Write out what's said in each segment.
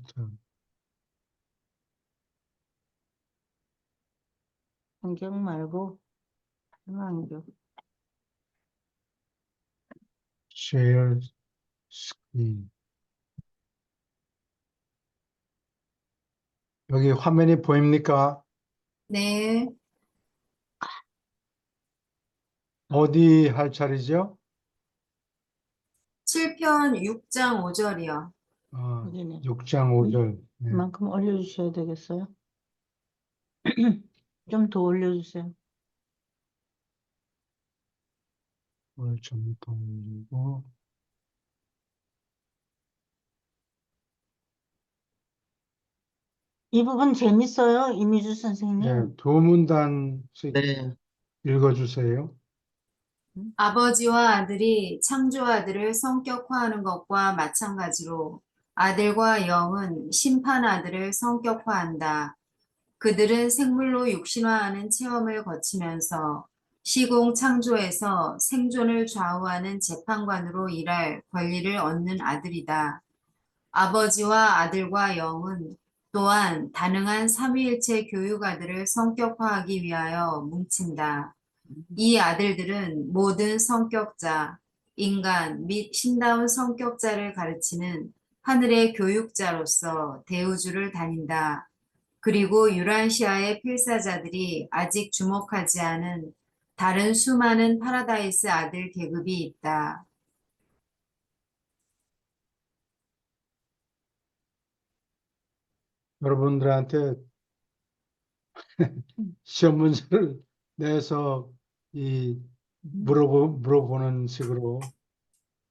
자, 환경 말고 환경. share screen. 여기 화면이 보입니까? 네, 어디 할 차례죠? 7편 6장 5절이요. 여기네. 6장 5절. 네. 이만큼 올려주셔야 되겠어요? 좀 더 올려주세요. 오늘 좀더 올리고. 이 부분 재밌어요, 이미주 선생님. 네, 두 문단씩 네. 읽어주세요. 아버지와 아들이 창조 아들을 성격화하는 것과 마찬가지로 아들과 영은 심판 아들을 성격화한다. 그들은 생물로 육신화하는 체험을 거치면서 시공 창조에서 생존을 좌우하는 재판관으로 일할 권리를 얻는 아들이다. 아버지와 아들과 영은 또한 다능한 삼위일체 교육아들을 성격화하기 위하여 뭉친다. 이 아들들은 모든 성격자, 인간 및 신다운 성격자를 가르치는 하늘의 교육자로서 대우주를 다닌다. 그리고 유란시아의 필사자들이 아직 주목하지 않은 다른 수많은 파라다이스 아들 계급이 있다. 여러분들한테 시험 문제를 내서 물어보는 식으로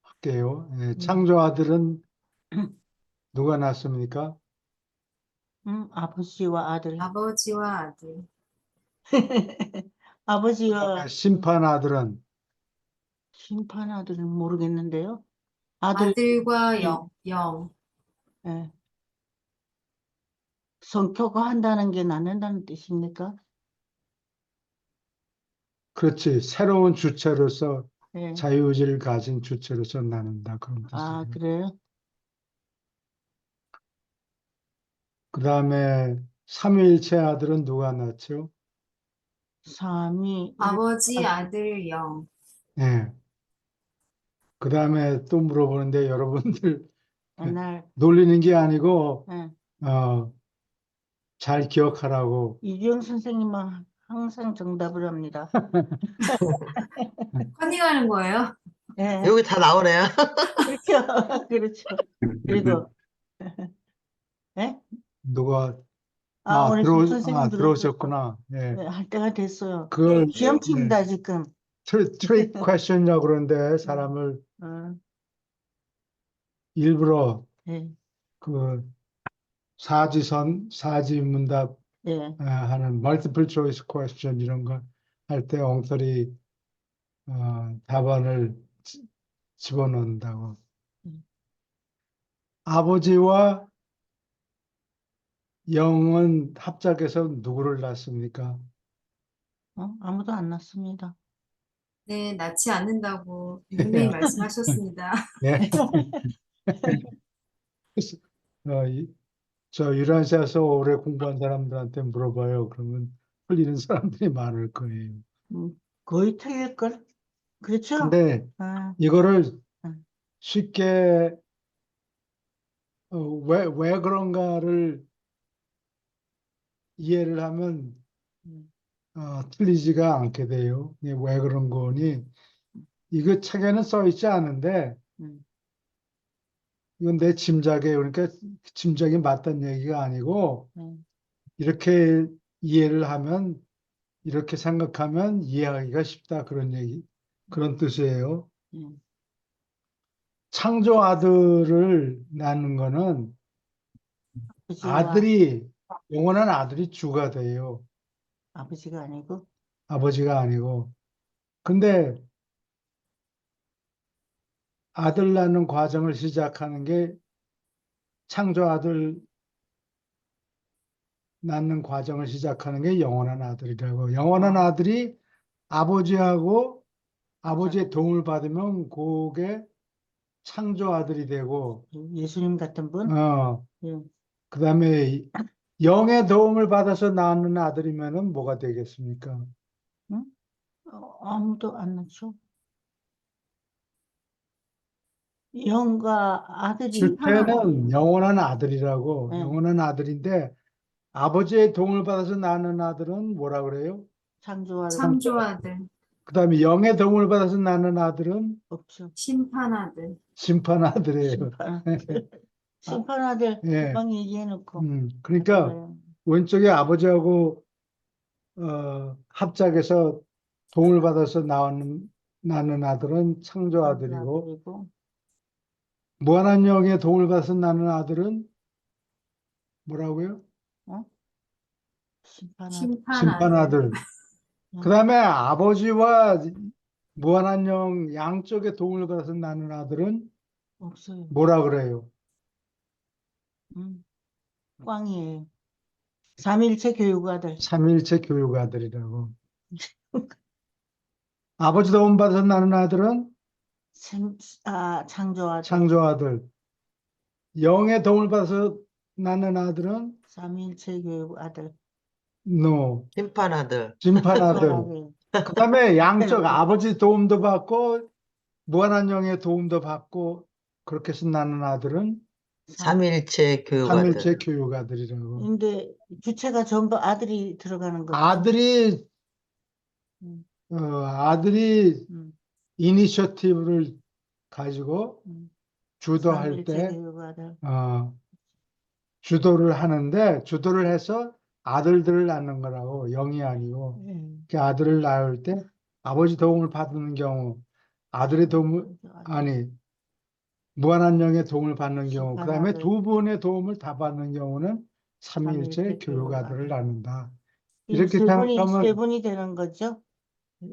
할게요. 예, 창조 아들은 누가 낳습니까? 아버지와 아들. 아버지와 아들. 아버지와 심판 아들은 심판 아들은 모르겠는데요. 아들, 아들과 예, 영. 예. 성격화한다는 게 낳는다는 뜻입니까? 그렇지. 새로운 주체로서 예. 자유의지를 가진 주체로서 낳는다. 그런 아, 뜻이에요. 그래요? 그 다음에 삼위일체 아들은 누가 낳죠? 삼위, 아버지, 아들, 영. 예. 그 다음에 또 물어보는데 여러분들 옛날, 놀리는 게 아니고 예. 잘 기억하라고. 이주영 선생님은 항상 정답을 합니다. 컨닝하는 거예요? 예, 여기 다 나오네요. 그렇죠. 그렇죠. 그리고, 예? 누가 우리 김 선생님 들어오셨구나. 예. 네, 할 때가 됐어요. 그걸 시험 예. 칩니다, 지금. 트릭 퀘션이라고 그러는데 사람을 어, 일부러 예, 그 사지문답 예. 하는 multiple choice question 이런 거 할 때 엉터리 답안을 집어넣는다고. 음. 아버지와 영은 합작해서 누구를 낳습니까? 아무도 안 났습니다. 네, 낳지 않는다고 예. 분명히 말씀하셨습니다. 예. 저 유란시아에서 오래 공부한 사람들한테 물어봐요. 그러면 틀리는 사람들이 많을 거예요. 거의 틀릴걸? 그렇죠? 근데 아, 이거를 음. 쉽게 왜 그런가를 이해를 하면 음, 틀리지가 않게 돼요. 이게 왜 그런 거니? 이거 책에는 써 있지 않은데 음, 이건 내 짐작이에요. 그러니까 짐작이 맞다는 얘기가 아니고 음, 이렇게 이해를 하면 이렇게 생각하면 이해하기가 쉽다 그런 얘기 그런 뜻이에요. 음. 창조 아들을 낳는 거는 아버지와 아들이 영원한 아들이 주가 돼요. 아버지가 아니고, 아버지가 아니고. 근데 아들 낳는 과정을 시작하는 게 창조 아들 낳는 과정을 시작하는 게 영원한 아들이라고. 영원한 아들이 아버지하고 아버지의 도움을 받으면 그게 창조 아들이 되고, 예수님 같은 분? 어, 예. 그다음에 영의 도움을 받아서 낳는 아들이면은 뭐가 되겠습니까? 응? 아무도 안 낳죠. 영과 아들이 실패는 영원한 아들이라고, 네. 영원한 아들인데 아버지의 도움을 받아서 낳는 아들은 뭐라 그래요? 창조아들 창조아들, 그다음에 영의 도움을 받아서 낳는 아들은 없죠. 심판아들. 심판 아들이에요. 심판아들. 심판아들 예. 금방 얘기해놓고 그러니까 그래요. 왼쪽에 아버지하고 합작해서 도움을 받아서 낳는 아들은 창조 아들이고 창조아들이고 무한한 영의 도움을 받아서 낳는 아들은 뭐라고요? 어? 심판아들 심판 심판아들. 아들. 그다음에 아버지와 무한한 영 양쪽의 도움을 받아서 낳는 아들은 없어요. 뭐라 그래요? 꽝이에요. 삼일체 교육아들. 삼위일체 교육 아들이라고. 아버지 도움 받아서 낳는 아들은 창조아들. 창조 아들. 영의 도움을 받아서 낳는 아들은 삼일체 교육아들. no, 심판 아들. 심판 아들. 심판아들. 그다음에 양쪽 아버지 도움도 받고 무한한 영의 도움도 받고 그렇게 해서 낳는 아들은 삼일체 교육 아들. 삼일체 교육 아들이라고. 근데 주체가 전부 아들이 들어가는 거죠. 아들이 음, 아들이 음, 이니셔티브를 가지고 음. 주도할 삼일체 때 교육아들. 주도를 하는데 주도를 해서 아들들을 낳는 거라고 영이 아니고 그 아들을 낳을 때 아버지 도움을 받는 경우 아들의 도움을 아니 무한한 영의 도움을 받는 경우 그다음에 심판아들. 두 분의 도움을 다 받는 경우는 삼위일체 삼일체 교육 아들을 교육아들. 낳는다. 이 이렇게 세 생각하면 분이 되는 거죠?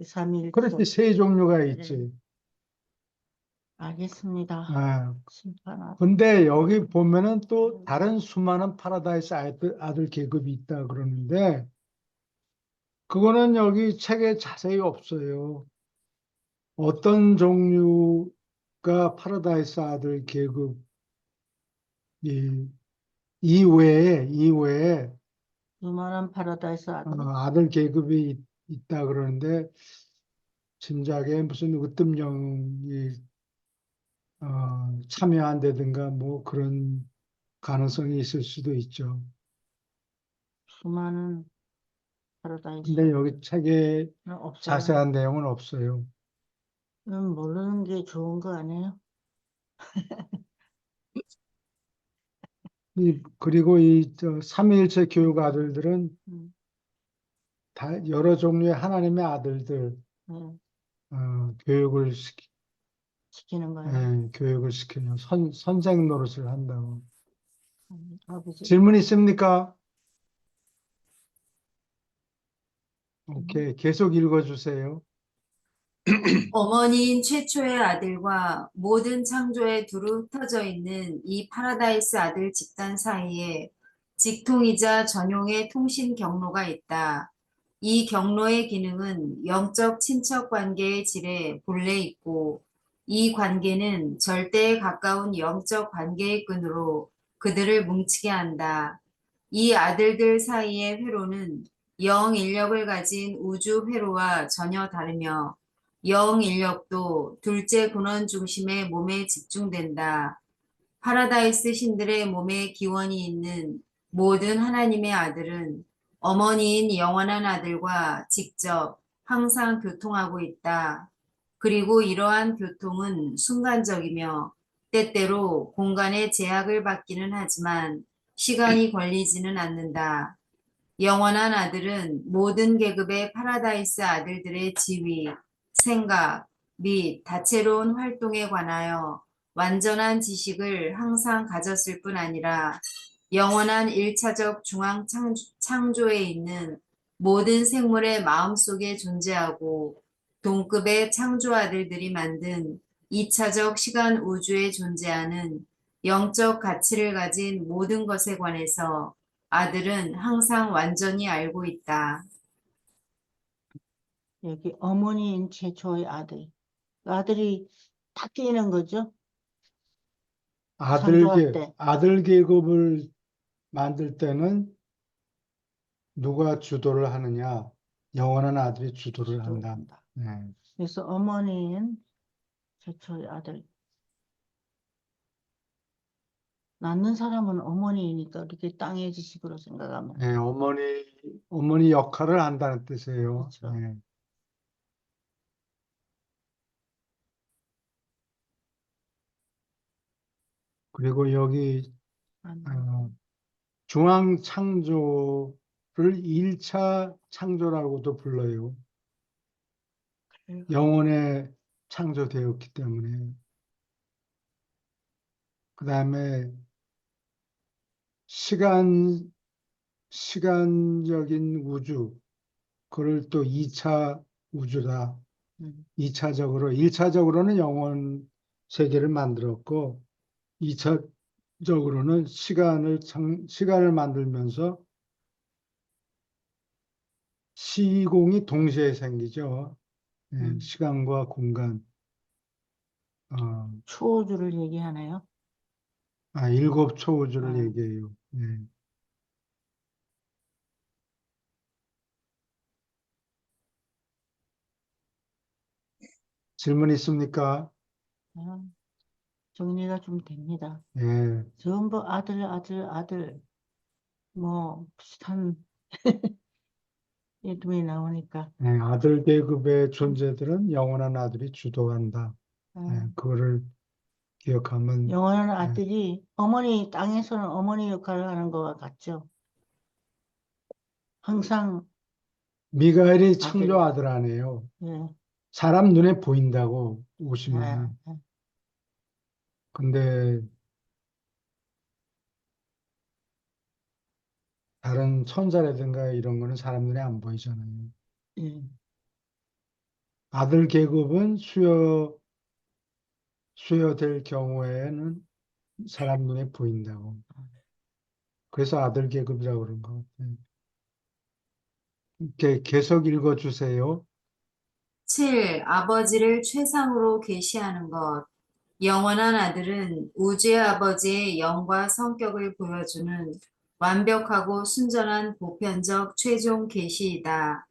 삼일체. 그렇지 세 종류가 있지. 알겠습니다. 아, 심판아들. 근데 여기 보면은 또 다른 수많은 파라다이스 아들 계급이 있다 그러는데 그거는 여기 책에 자세히 없어요. 어떤 종류가 파라다이스 아들 계급 이외에 유만한 파라다이스 아들. 아들 계급이 있다 그러는데 진작에 무슨 으뜸영이 참여한다든가 뭐 그런 가능성이 있을 수도 있죠. 수많은 파라다이스 근데 여기 책에 없어요. 자세한 내용은 없어요. 모르는 게 좋은 거 아니에요? 그리고 이 삼위일체 교육 아들들은 음, 다 여러 종류의 하나님의 아들들 네, 교육을 시키는 거예요. 교육을 시키는 선생 노릇을 한다고. 아버지. 질문 있습니까? 오케이, 계속 읽어주세요. 어머니인 최초의 아들과 모든 창조에 두루 흩어져 있는 이 파라다이스 아들 집단 사이에 직통이자 전용의 통신 경로가 있다. 이 경로의 기능은 영적 친척 관계의 질에 본래 있고 이 관계는 절대에 가까운 영적 관계의 끈으로 그들을 뭉치게 한다. 이 아들들 사이의 회로는 영 인력을 가진 우주 회로와 전혀 다르며 영 인력도 둘째 근원 중심의 몸에 집중된다. 파라다이스 신들의 몸에 기원이 있는 모든 하나님의 아들은 어머니인 영원한 아들과 직접 항상 교통하고 있다. 그리고 이러한 교통은 순간적이며 때때로 공간의 제약을 받기는 하지만 시간이 걸리지는 않는다. 영원한 아들은 모든 계급의 파라다이스 아들들의 지위, 생각 및 다채로운 활동에 관하여 완전한 지식을 항상 가졌을 뿐 아니라 영원한 일차적 중앙 창조에 있는 모든 생물의 마음속에 존재하고 동급의 창조 아들들이 만든 이차적 시간 우주에 존재하는 영적 가치를 가진 모든 것에 관해서 아들은 항상 완전히 알고 있다. 여기 어머니인 최초의 아들. 아들이 딱 끼는 거죠? 창조할 때. 아들 계급을 만들 때는 누가 주도를 하느냐? 영원한 아들이 주도를 한다. 한다. 네. 그래서 어머니는 최초의 아들. 낳는 사람은 어머니이니까 이렇게 땅의 지식으로 생각하면. 네, 어머니 역할을 한다는 뜻이에요. 그렇죠. 네. 그리고 여기 어, 중앙 창조를 1차 창조라고도 불러요. 영혼에 창조되었기 때문에. 그 다음에 시간적인 우주, 그걸 또 2차 우주다. 음. 1차적으로는 영혼 세계를 만들었고, 2차적으로는 시간을 만들면서 시공이 동시에 생기죠. 예, 시간과 공간. 초우주를 얘기하나요? 일곱 초우주를 아. 얘기해요. 예. 질문 있습니까? 아, 정리가 좀 됩니다. 예. 전부 아들, 뭐, 비슷한 이름이 나오니까. 예, 아들 계급의 존재들은 영원한 아들이 주도한다. 예, 아, 그거를 기억하면 영원한 예, 아들이, 땅에서는 어머니 역할을 하는 것과 같죠. 항상 미가엘이 창조 아들, 아들 아니에요. 예, 사람 눈에 보인다고 예, 오시면은. 예. 근데 다른 천사라든가 이런 거는 사람 눈에 안 보이잖아요. 예. 아들 계급은 수여될 경우에는 사람 눈에 보인다고. 그래서 아들 계급이라고 그런 것 같아요. 이렇게 계속 읽어주세요. 7. 아버지를 최상으로 계시하는 것. 영원한 아들은 우주의 아버지의 영과 성격을 보여주는 완벽하고 순전한 보편적 최종 계시이다.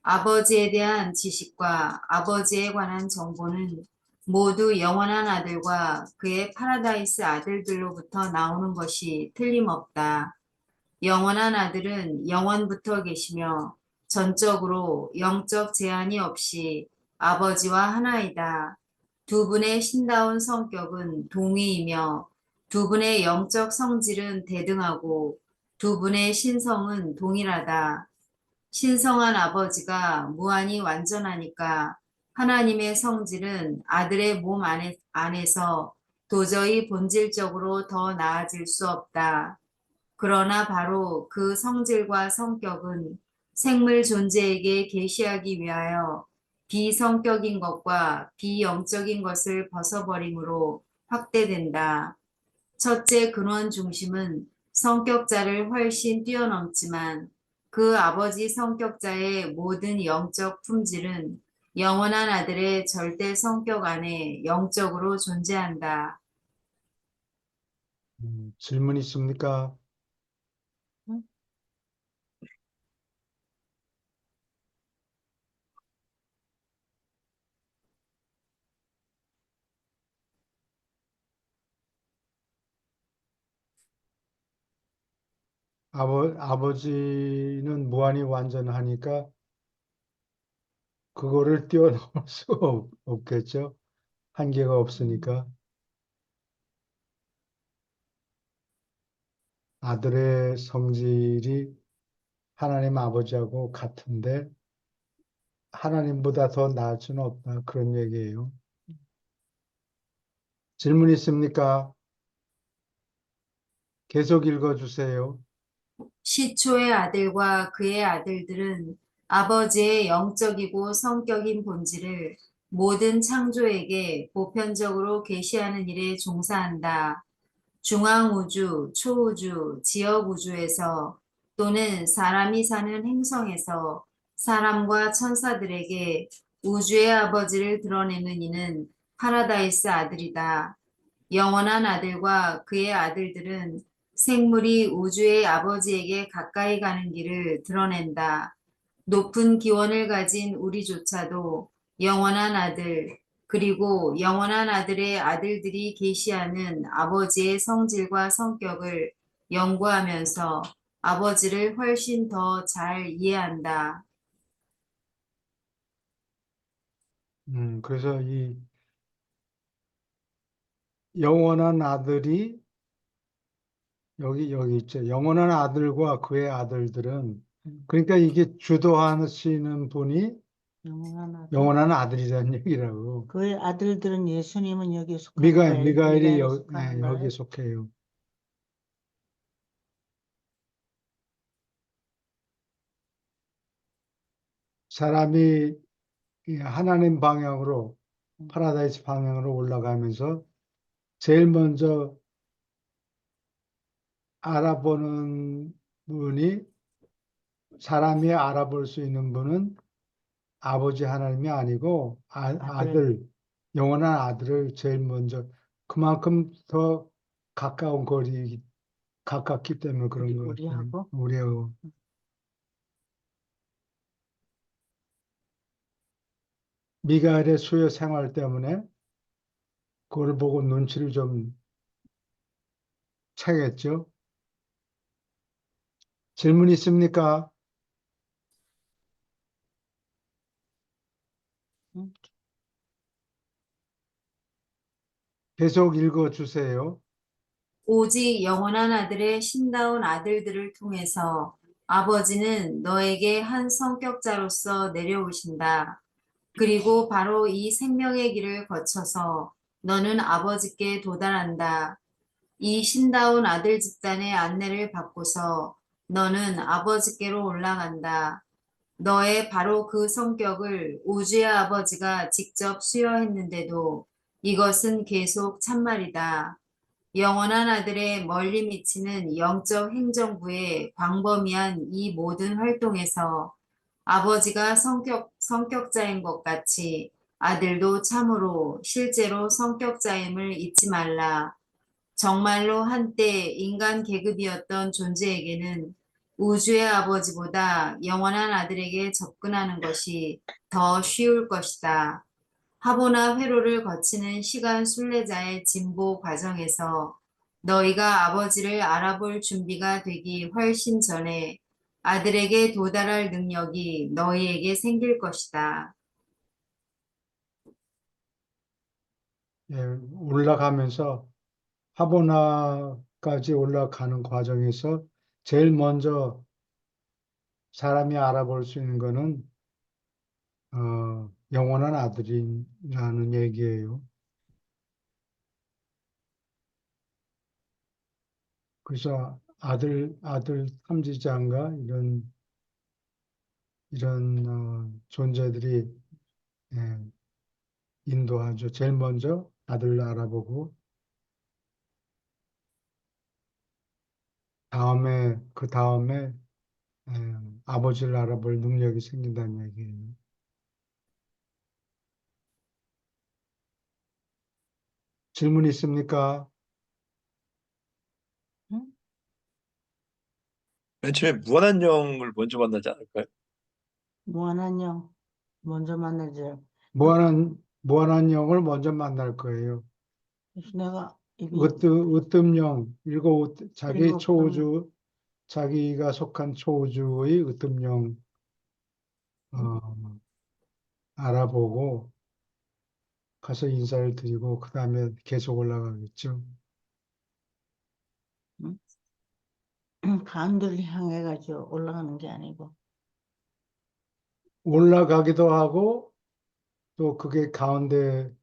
아버지에 대한 지식과 아버지에 관한 정보는 모두 영원한 아들과 그의 파라다이스 아들들로부터 나오는 것이 틀림없다. 영원한 아들은 영원부터 계시며 전적으로 영적 제한이 없이 아버지와 하나이다. 두 분의 신다운 성격은 동의이며 두 분의 영적 성질은 대등하고 두 분의 신성은 동일하다. 신성한 아버지가 무한히 완전하니까 하나님의 성질은 아들의 몸 안에서 도저히 본질적으로 더 나아질 수 없다. 그러나 바로 그 성질과 성격은 생물 존재에게 계시하기 위하여 비성격인 것과 비영적인 것을 벗어버림으로 확대된다. 첫째 근원 중심은 성격자를 훨씬 뛰어넘지만 그 아버지 성격자의 모든 영적 품질은 영원한 아들의 절대 성격 안에 영적으로 존재한다. 질문 있습니까? 응? 아버지는 무한히 완전하니까 그거를 뛰어넘을 수가 없겠죠. 한계가 없으니까. 아들의 성질이 하나님 아버지하고 같은데 하나님보다 더 나을 수는 없다. 그런 얘기예요. 질문 있습니까? 계속 읽어주세요. 시초의 아들과 그의 아들들은 아버지의 영적이고 성격인 본질을 모든 창조에게 보편적으로 계시하는 일에 종사한다. 중앙우주, 초우주, 지역우주에서 또는 사람이 사는 행성에서 사람과 천사들에게 우주의 아버지를 드러내는 이는 파라다이스 아들이다. 영원한 아들과 그의 아들들은 생물이 우주의 아버지에게 가까이 가는 길을 드러낸다. 높은 기원을 가진 우리조차도 영원한 아들, 그리고 영원한 아들의 아들들이 계시하는 아버지의 성질과 성격을 연구하면서 아버지를 훨씬 더 잘 이해한다. 그래서 이 영원한 아들이 여기 있죠. 영원한 아들과 그의 아들들은 그러니까 이게 주도하시는 분이 영원한 아들. 영원한 아들이라는 얘기라고. 그의 아들들은 예수님은 여기에 속하는 거예요. 미가엘이 미가엘에 속하는 여기에 거예요. 속해요. 사람이 이 하나님 방향으로 파라다이스 방향으로 올라가면서 제일 먼저 알아보는 분이 사람이 알아볼 수 있는 분은 아버지 하나님이 아니고 아들, 영원한 아들을 제일 먼저 그만큼 더 가까운 거리 가깝기 때문에 그런 것 같아요. 우리하고 우리하고. 미가엘의 수요 생활 때문에 그걸 보고 눈치를 좀 채겠죠. 질문 있습니까? 응? 계속 읽어 주세요. 오직 영원한 아들의 신다운 아들들을 통해서 아버지는 너에게 한 성격자로서 내려오신다. 그리고 바로 이 생명의 길을 거쳐서 너는 아버지께 도달한다. 이 신다운 아들 집단의 안내를 받고서 너는 아버지께로 올라간다. 너의 바로 그 성격을 우주의 아버지가 직접 수여했는데도 이것은 계속 참말이다. 영원한 아들의 멀리 미치는 영적 행정부의 광범위한 이 모든 활동에서 아버지가 성격자인 것 같이 아들도 참으로 실제로 성격자임을 잊지 말라. 정말로 한때 인간 계급이었던 존재에게는 우주의 아버지보다 영원한 아들에게 접근하는 것이 더 쉬울 것이다. 화보나 회로를 거치는 시간 순례자의 진보 과정에서 너희가 아버지를 알아볼 준비가 되기 훨씬 전에 아들에게 도달할 능력이 너희에게 생길 것이다. 예, 올라가면서 하보나까지 올라가는 과정에서 제일 먼저 사람이 알아볼 수 있는 거는 영원한 아들이라는 얘기예요. 그래서 아들 탐지자인가 이런 존재들이 예, 인도하죠. 제일 먼저 아들을 알아보고 그 다음에 아버지를 알아볼 능력이 생긴다는 얘기예요. 질문 있습니까? 응? 맨 처음에 무한한 영을 먼저 만나지 않을까요? 무한한 영 먼저 만나죠. 무한한 영을 먼저 만날 거예요. 그래서 내가 으뜸영, 자기 일곱 초우주, 자기가 속한 초우주의 으뜸영 알아보고 가서 인사를 드리고 그 다음에 계속 올라가겠죠. 응? 가운데를 향해 가지고 올라가는 게 아니고 올라가기도 하고 또 그게 가운데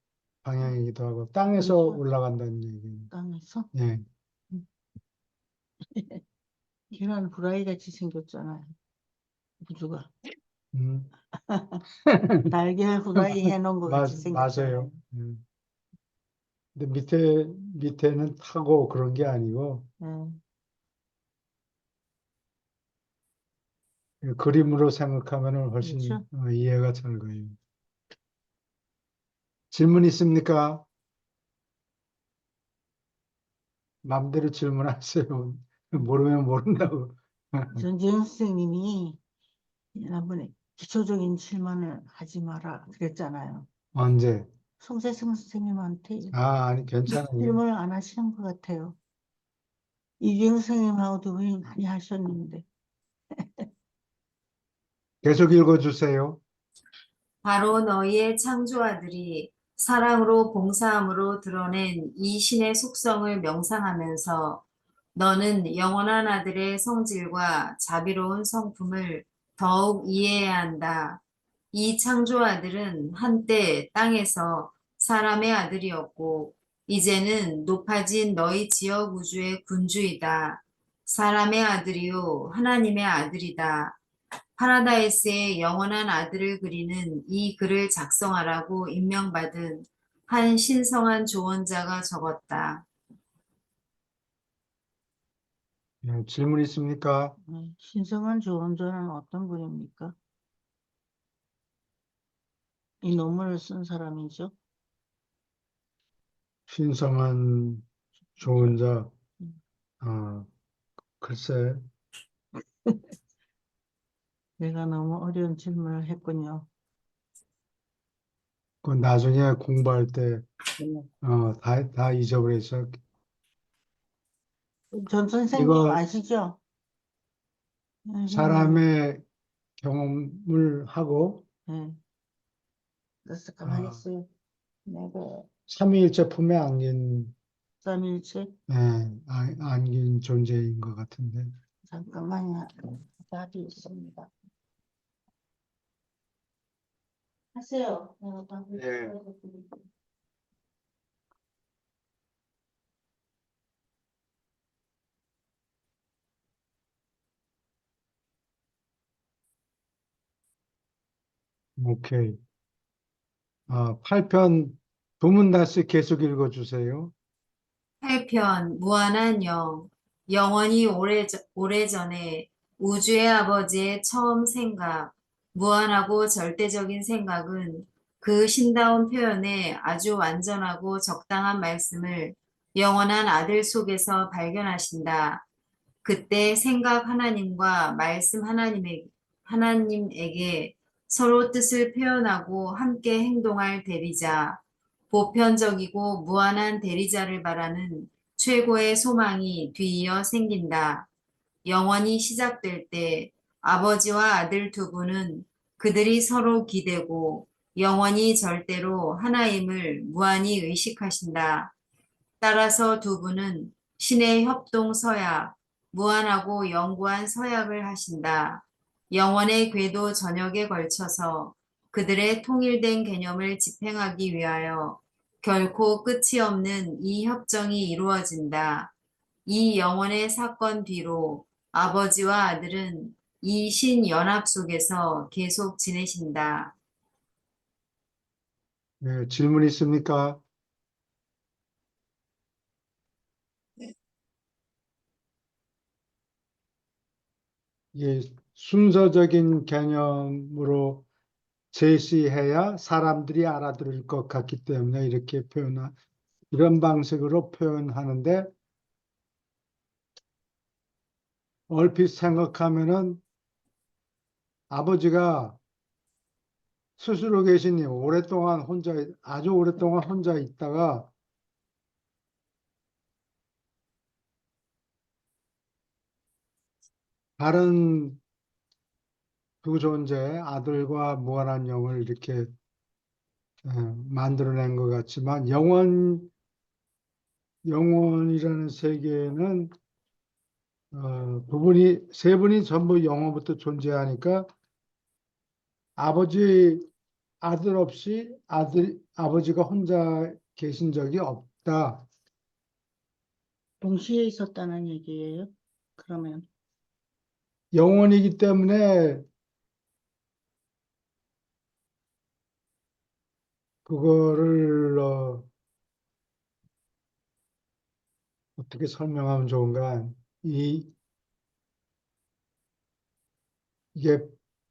방향이기도 하고 땅에서 그래서 올라간다는 얘기예요. 땅에서 예. 계란 후라이 같이 생겼잖아요. 우주가 음. 달걀 후라이 해놓은 것 같이 생겼잖아요. 맞아요. 근데 밑에는 타고 그런 게 아니고 예. 그림으로 생각하면 훨씬 그렇죠? 이해가 잘 가요. 질문 있습니까? 마음대로 질문하세요. 모르면 모른다고. 전지현 선생님이 지난번에 기초적인 질문을 하지 마라 그랬잖아요. 언제? 송세승 선생님한테 아니, 괜찮아요. 질문을 안 하시는 것 같아요. 이주영 선생님하고도 왜 많이 하셨는데. 계속 읽어주세요. 바로 너희의 창조아들이 사랑으로 봉사함으로 드러낸 이 신의 속성을 명상하면서 너는 영원한 아들의 성질과 자비로운 성품을 더욱 이해해야 한다. 이 창조아들은 한때 땅에서 사람의 아들이었고 이제는 높아진 너희 지역 우주의 군주이다. 사람의 아들이요 하나님의 아들이다. 파라다이스의 영원한 아들을 그리는 이 글을 작성하라고 임명받은 한 신성한 조언자가 적었다. 질문 있습니까? 신성한 조언자는 어떤 분입니까? 이 논문을 쓴 사람이죠. 신성한 조언자, 음. 글쎄, 내가 너무 어려운 질문을 했군요. 그 나중에 공부할 때, 다 잊어버려서. 전 선생님 이거 아시죠? 사람의 경험을 하고, 네. 그래서 가만히 어, 있어요. 내가 삼위일체 품에 안긴, 쌈일체 안긴 존재인 것 같은데. 잠깐만요. 답이 있습니다. 하세요. 내가 답을 네. 찾아드릴게요. 오케이. 8편 두 문 다시 계속 읽어주세요. 8편 무한한 영 영원히 오래전에 우주의 아버지의 처음 생각 무한하고 절대적인 생각은 그 신다운 표현에 아주 완전하고 적당한 말씀을 영원한 아들 속에서 발견하신다. 그때 생각 하나님과 말씀 하나님에게 서로 뜻을 표현하고 함께 행동할 대리자, 보편적이고 무한한 대리자를 바라는 최고의 소망이 뒤이어 생긴다. 영원이 시작될 때 아버지와 아들 두 분은 그들이 서로 기대고 영원히 절대로 하나임을 무한히 의식하신다. 따라서 두 분은 신의 협동 서약, 무한하고 영구한 서약을 하신다. 영원의 궤도 전역에 걸쳐서 그들의 통일된 개념을 집행하기 위하여 결코 끝이 없는 이 협정이 이루어진다. 이 영원의 사건 뒤로 아버지와 아들은 이 신연합 속에서 계속 지내신다. 네, 질문 있습니까? 이게 순서적인 개념으로 제시해야 사람들이 알아들을 것 같기 때문에 이런 방식으로 표현하는데, 얼핏 생각하면은 아버지가 스스로 계시니 아주 오랫동안 혼자 있다가 다른 두 존재, 아들과 무한한 영을 이렇게 만들어낸 것 같지만, 영원이라는 세계는 세 분이 전부 영원부터 존재하니까 아버지, 아들 없이 아버지가 혼자 계신 적이 없다. 동시에 있었다는 얘기예요. 그러면 영원이기 때문에 그거를 어떻게 설명하면 좋은가? 이게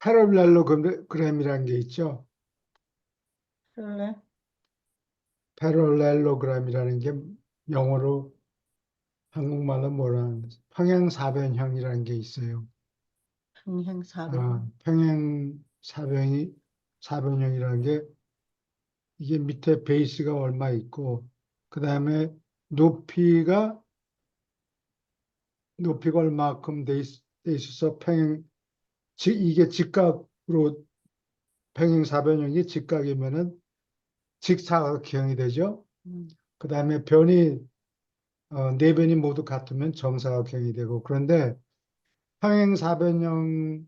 패럴렐로그램이라는 게 있죠. 그래? 패럴렐로그램이라는 게 영어로 한국말로 뭐라 하는지 평행사변형이라는 게 있어요. 평행사변. 평행사변형이라는 게 이게 밑에 베이스가 얼마 있고 그 다음에 높이가 얼마큼 돼 있어서 이게 직각으로 평행사변형이 직각이면은 직사각형이 되죠. 그 다음에 네 변이 모두 같으면 정사각형이 되고 그런데 평행사변형이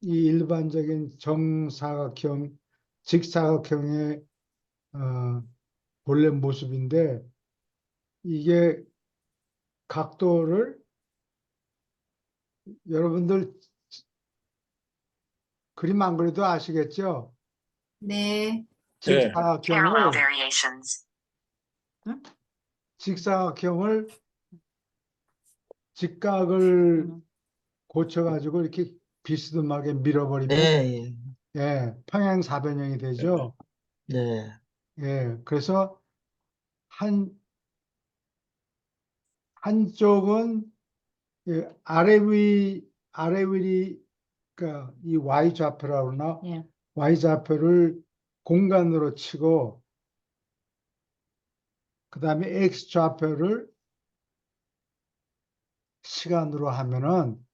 일반적인 정사각형, 직사각형의 본래 모습인데 이게 각도를 여러분들 그림 안 그래도 아시겠죠? 네. 네. 직사각형을 직각을 음. 고쳐가지고 이렇게 비스듬하게 밀어버리면 예, 예, 평행사변형이 되죠. 네. 예, 그래서 한쪽은 예, 아래 위이 그러니까 이 y 좌표라고 그러나 예. y 좌표를 공간으로 치고 그 다음에 x 좌표를 시간으로 하면은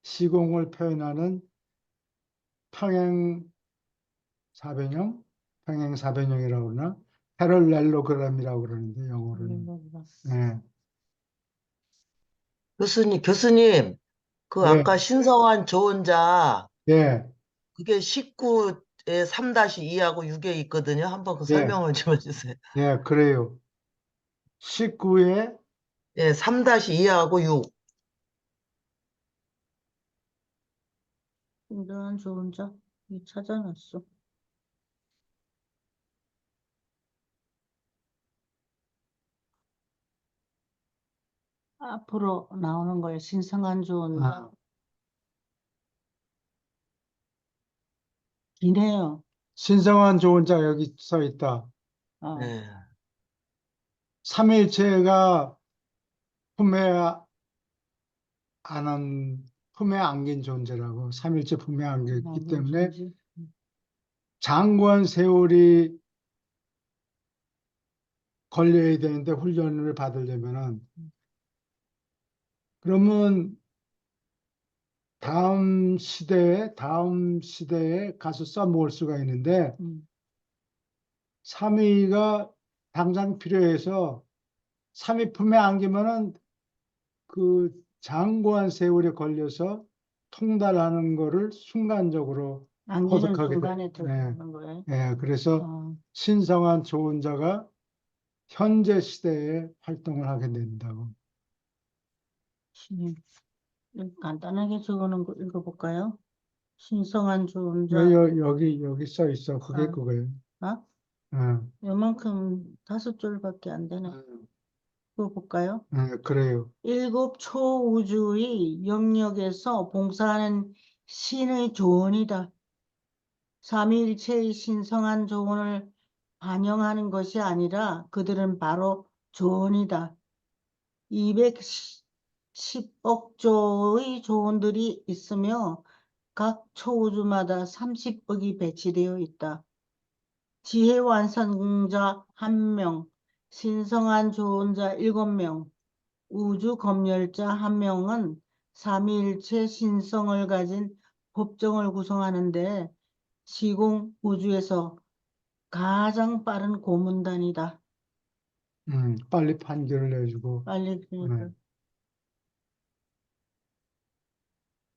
시공을 표현하는 평행사변형, 평행사변형이라고 그러나 패럴렐로그램이라고 그러는데 영어로는 예, 교수님, 그 예, 아까 신성한 조언자, 예, 그게 19에 3-2하고 6에 있거든요. 한번 그 예, 설명을 좀 해주세요. 예, 그래요. 19에 예, 3-2하고 6. 신성한 조언자 찾아놨어. 앞으로 나오는 거예요. 신성한 조언자. 아, 기네요. 신성한 조언자 여기 써 있다. 어. 예. 삼일체가 품에 품에 안긴 존재라고 삼일체 품에 안겼기 때문에 뭐지? 장구한 세월이 걸려야 되는데 훈련을 받으려면은 그러면 다음 시대에 가서 써먹을 수가 있는데 삼위가 당장 필요해서 삼위 품에 안기면은 그 장구한 세월에 걸려서 통달하는 거를 순간적으로 안기는 터득하게 돼. 순간에 네, 들어가는 거예요. 그래서 어. 신성한 조언자가 현재 시대에 활동을 하게 된다고. 간단하게 적어놓은 거 읽어볼까요? 신성한 조언자. 여기 써 있어. 그게 아. 그거예요. 어? 어, 요만큼 5줄밖에 안 되네. 그거 볼까요? 그래요. 일곱 초우주의 영역에서 봉사하는 신의 조언이다. 삼위일체의 신성한 조언을 반영하는 것이 아니라 그들은 바로 조언이다. 210억 조의 조언들이 있으며 각 초우주마다 30억이 배치되어 있다. 지혜 완성자 1명, 신성한 조언자 7명, 우주 검열자 1명은 삼위일체 신성을 가진 법정을 구성하는데 시공 우주에서 가장 빠른 고문단이다. 빨리 판결을 내주고. 빨리 네.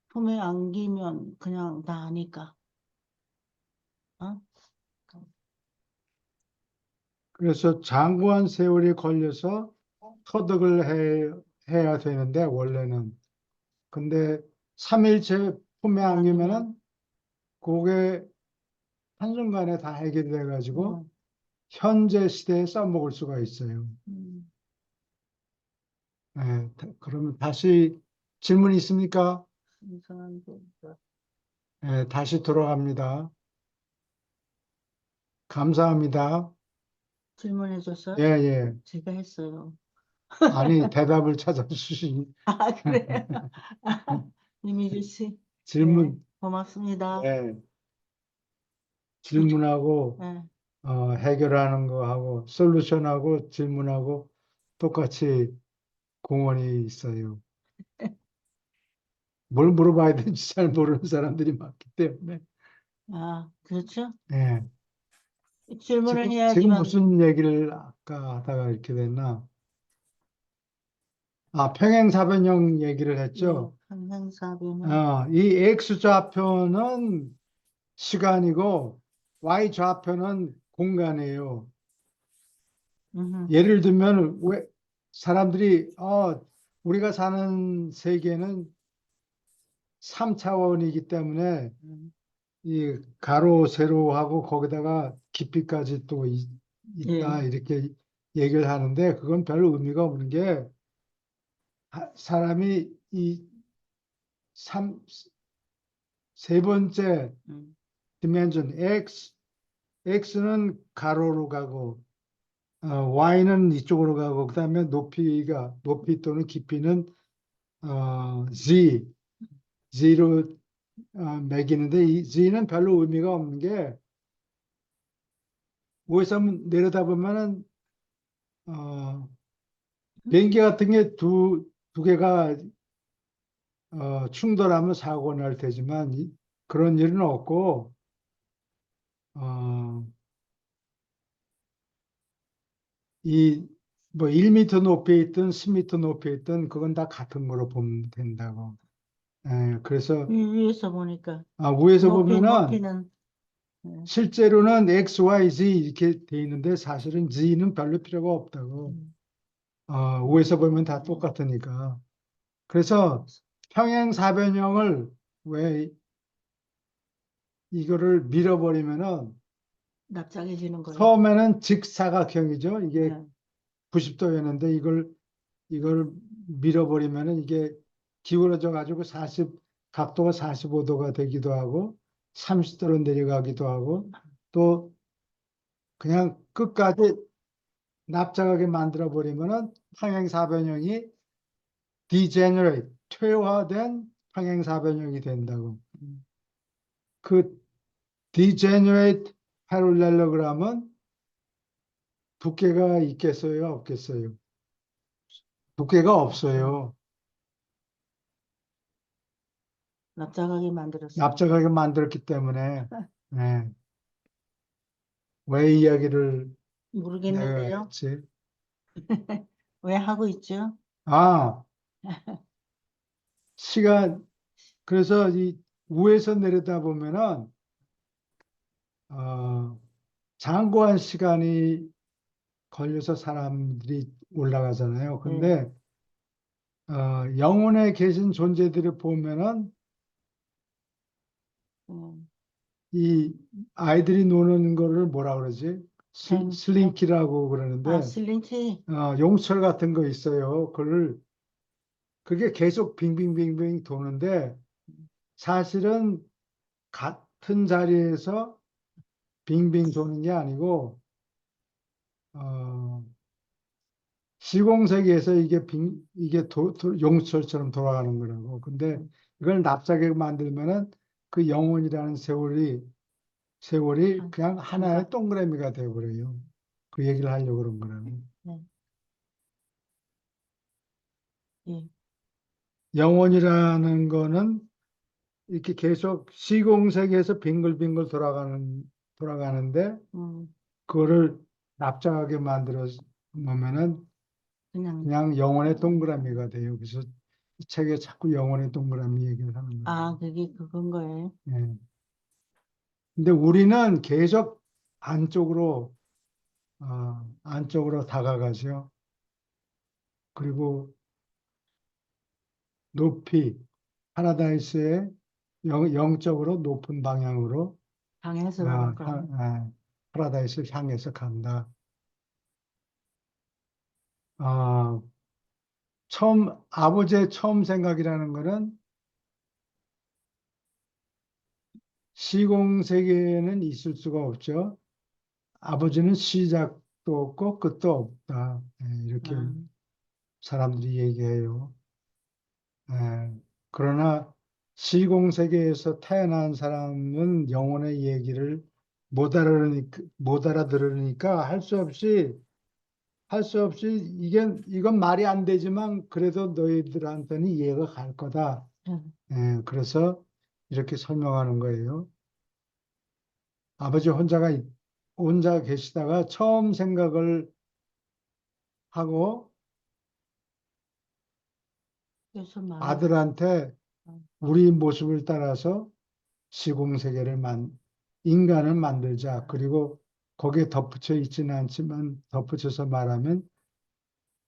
품에 안기면 그냥 다 아니까. 어? 그래서 장구한 세월이 걸려서 터득을 해야 되는데 원래는. 근데 삼일체 품에 안기면은 그게 한순간에 다 해결돼 가지고 현재 시대에 써먹을 수가 있어요. 그러면 다시 질문 있습니까? 신성한 조언자. 다시 돌아갑니다. 감사합니다. 질문해줬어요? 예, 예. 제가 했어요. 아니, 대답을 찾아주시니. 아, 그래요? 이미주 씨. 네, 질문, 고맙습니다. 예. 질문하고, 네. 해결하는 거하고, 솔루션하고 질문하고 똑같이 공헌이 있어요. 뭘 물어봐야 되는지 잘 모르는 사람들이 많기 때문에. 아, 그렇죠? 예. 질문을 지금 해야지만. 무슨 얘기를 아까 하다가 이렇게 됐나? 아, 평행사변형 얘기를 했죠. 평행사변은. 이 X좌표는 시간이고, Y좌표는 공간이에요. 예를 들면, 왜 사람들이, 우리가 사는 세계는 3차원이기 때문에, 이 가로, 세로하고 거기다가 깊이까지 또 있다, 예. 이렇게 얘기를 하는데, 그건 별 의미가 없는 게, 사람이 이 세 번째 디멘전 X는 가로로 가고 Y는 이쪽으로 가고 그다음에 높이 또는 깊이는 Z로 매기는데 이 Z는 별로 의미가 없는 게 위에서 내려다보면은 비행기 같은 게 두 개가 충돌하면 사고가 날 테지만 그런 일은 없고 이 뭐 1m 높이에 있든 10m 높이에 있든 그건 다 같은 거로 보면 된다고. 그래서 위에서 보니까 위에서 보면은 높이는 실제로는 X, Y, Z 이렇게 돼 있는데 사실은 Z는 별로 필요가 없다고. 위에서 보면 다 똑같으니까. 그래서 평행사변형을 왜 이거를 밀어버리면은 납작해지는 거예요. 처음에는 직사각형이죠. 이게 네. 90도였는데 이걸 밀어버리면은 이게 기울어져 가지고 각도가 45도가 되기도 하고 30도로 내려가기도 하고 또 그냥 끝까지 납작하게 만들어 버리면은 평행사변형이 degenerate 퇴화된 평행사변형이 된다고. 그 degenerate parallelogram은 두께가 있겠어요, 없겠어요? 두께가 없어요. 납작하게 만들었어요. 납작하게 만들었기 때문에 네. 왜 이야기를 내가 모르겠는데요. 했지? 왜 하고 있죠? 아, 시간 그래서 이 위에서 내려다 보면은 장고한 시간이 걸려서 사람들이 올라가잖아요. 근데 영혼에 계신 존재들을 보면은 이 아이들이 노는 거를 뭐라 그러지? 슬링키라고 그러는데 슬링키. 용철 같은 거 있어요. 그게 계속 빙빙빙빙 도는데 사실은 같은 자리에서 빙빙 도는 게 아니고 시공세계에서 이게 용철처럼 돌아가는 거라고. 근데 이걸 납작하게 만들면은 그 영혼이라는 세월이 그냥 하나의 동그라미가 되어버려요. 그 얘기를 하려고 그런 거라고. 네. 예. 영혼이라는 거는 이렇게 계속 시공세계에서 빙글빙글 돌아가는데 그거를 납작하게 만들어 놓으면은 그냥 영혼의 동그라미가 돼요. 그래서 이 책에 자꾸 영혼의 동그라미 얘기를 하는 거예요. 그게 그건 거예요. 예. 근데 우리는 계속 안쪽으로 다가가죠. 그리고 높이, 파라다이스의 영적으로 높은 방향으로 방에서 가는 거. 파라다이스를 향해서 간다. 아, 아버지의 처음 생각이라는 거는 시공세계에는 있을 수가 없죠. 아버지는 시작도 없고 끝도 없다. 이렇게 아, 사람들이 얘기해요. 예, 그러나 시공세계에서 태어난 사람은 영혼의 얘기를 못 알아들으니까 할 수 없이 이건 말이 안 되지만 그래도 너희들한테는 이해가 갈 거다. 음, 그래서 이렇게 설명하는 거예요. 아버지 혼자 계시다가 처음 생각을 하고 그래서 말을 아들한테 음, 우리 모습을 따라서 인간을 만들자. 그리고 거기에 덧붙여 있지는 않지만 덧붙여서 말하면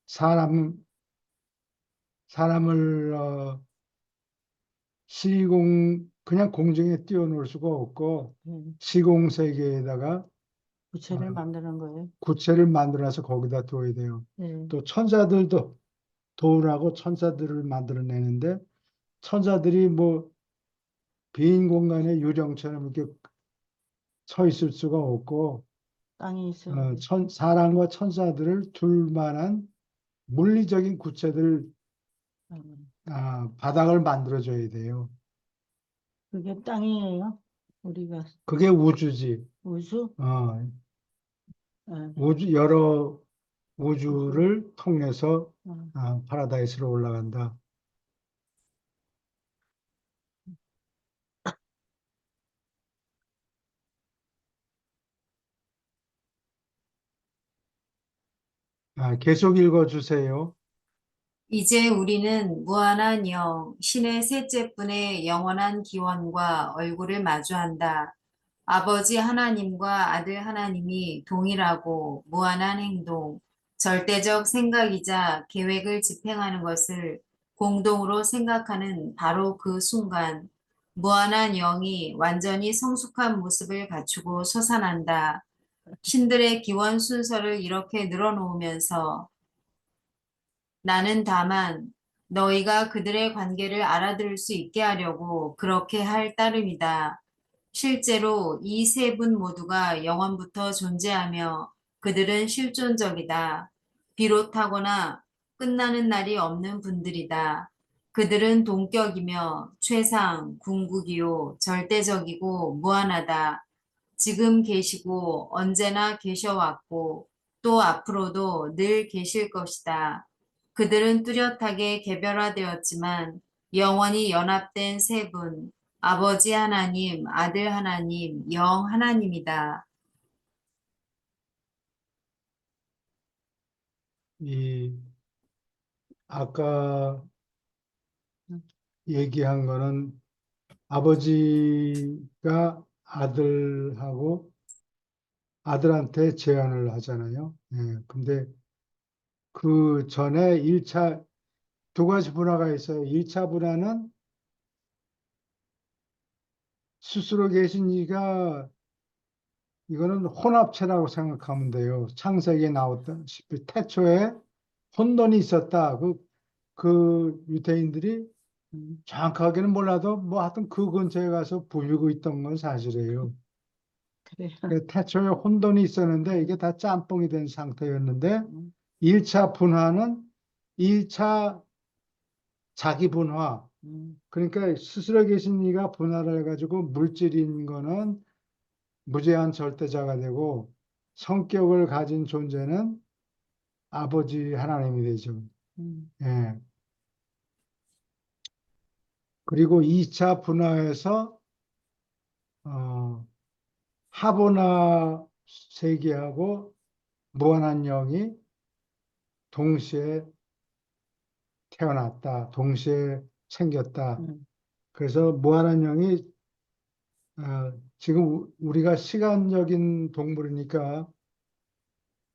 사람, 사람을 그냥 공중에 띄워놓을 수가 없고 시공 세계에다가 부채를 만드는 거예요. 구체를 만들어서 거기다 둬야 돼요. 네. 또 천사들도 도우라고 천사들을 만들어내는데 천사들이 뭐 빈 공간에 유령처럼 이렇게 서 있을 수가 없고 땅에 있어야 돼. 사람과 천사들을 둘 만한 물리적인 구체들 음, 바닥을 만들어줘야 돼요. 그게 땅이에요. 우리가 그게 우주지. 우주? 어, 아, 여러 우주를 통해서 음, 파라다이스로 올라간다. 계속 읽어주세요. 이제 우리는 무한한 영, 신의 셋째 분의 영원한 기원과 얼굴을 마주한다. 아버지 하나님과 아들 하나님이 동일하고 무한한 행동, 절대적 생각이자 계획을 집행하는 것을 공동으로 생각하는 바로 그 순간, 무한한 영이 완전히 성숙한 모습을 갖추고 솟아난다. 신들의 기원 순서를 이렇게 늘어놓으면서 나는 다만 너희가 그들의 관계를 알아들을 수 있게 하려고 그렇게 할 따름이다. 실제로 이 세 분 모두가 영원부터 존재하며 그들은 실존적이다. 비롯하거나 끝나는 날이 없는 분들이다. 그들은 동격이며 최상, 궁극이요, 절대적이고 무한하다. 지금 계시고 언제나 계셔왔고 또 앞으로도 늘 계실 것이다. 그들은 뚜렷하게 개별화되었지만 영원히 연합된 세 분, 아버지 하나님, 아들 하나님, 영 하나님이다. 이 아까 얘기한 거는 아버지가 아들한테 제안을 하잖아요. 근데 그 전에 두 가지 분화가 있어요. 1차 분화는 스스로 계신 이가 이거는 혼합체라고 생각하면 돼요. 창세기에 나왔다시피 태초에 혼돈이 있었다. 그 유대인들이 정확하게는 몰라도 뭐 하여튼 그 근처에 가서 부비고 있던 건 사실이에요. 그래요. 태초에 혼돈이 있었는데 이게 다 짬뽕이 된 상태였는데 음, 1차 분화는 1차 자기 분화. 그러니까 스스로 계신 이가 분화를 해가지고 물질인 거는 무제한 절대자가 되고 성격을 가진 존재는 아버지 하나님이 되죠. 음, 예. 그리고 2차 분화에서 하보나 세계하고 무한한 영이 동시에 태어났다. 동시에 생겼다. 음, 그래서 무한한 영이 지금 우리가 시간적인 동물이니까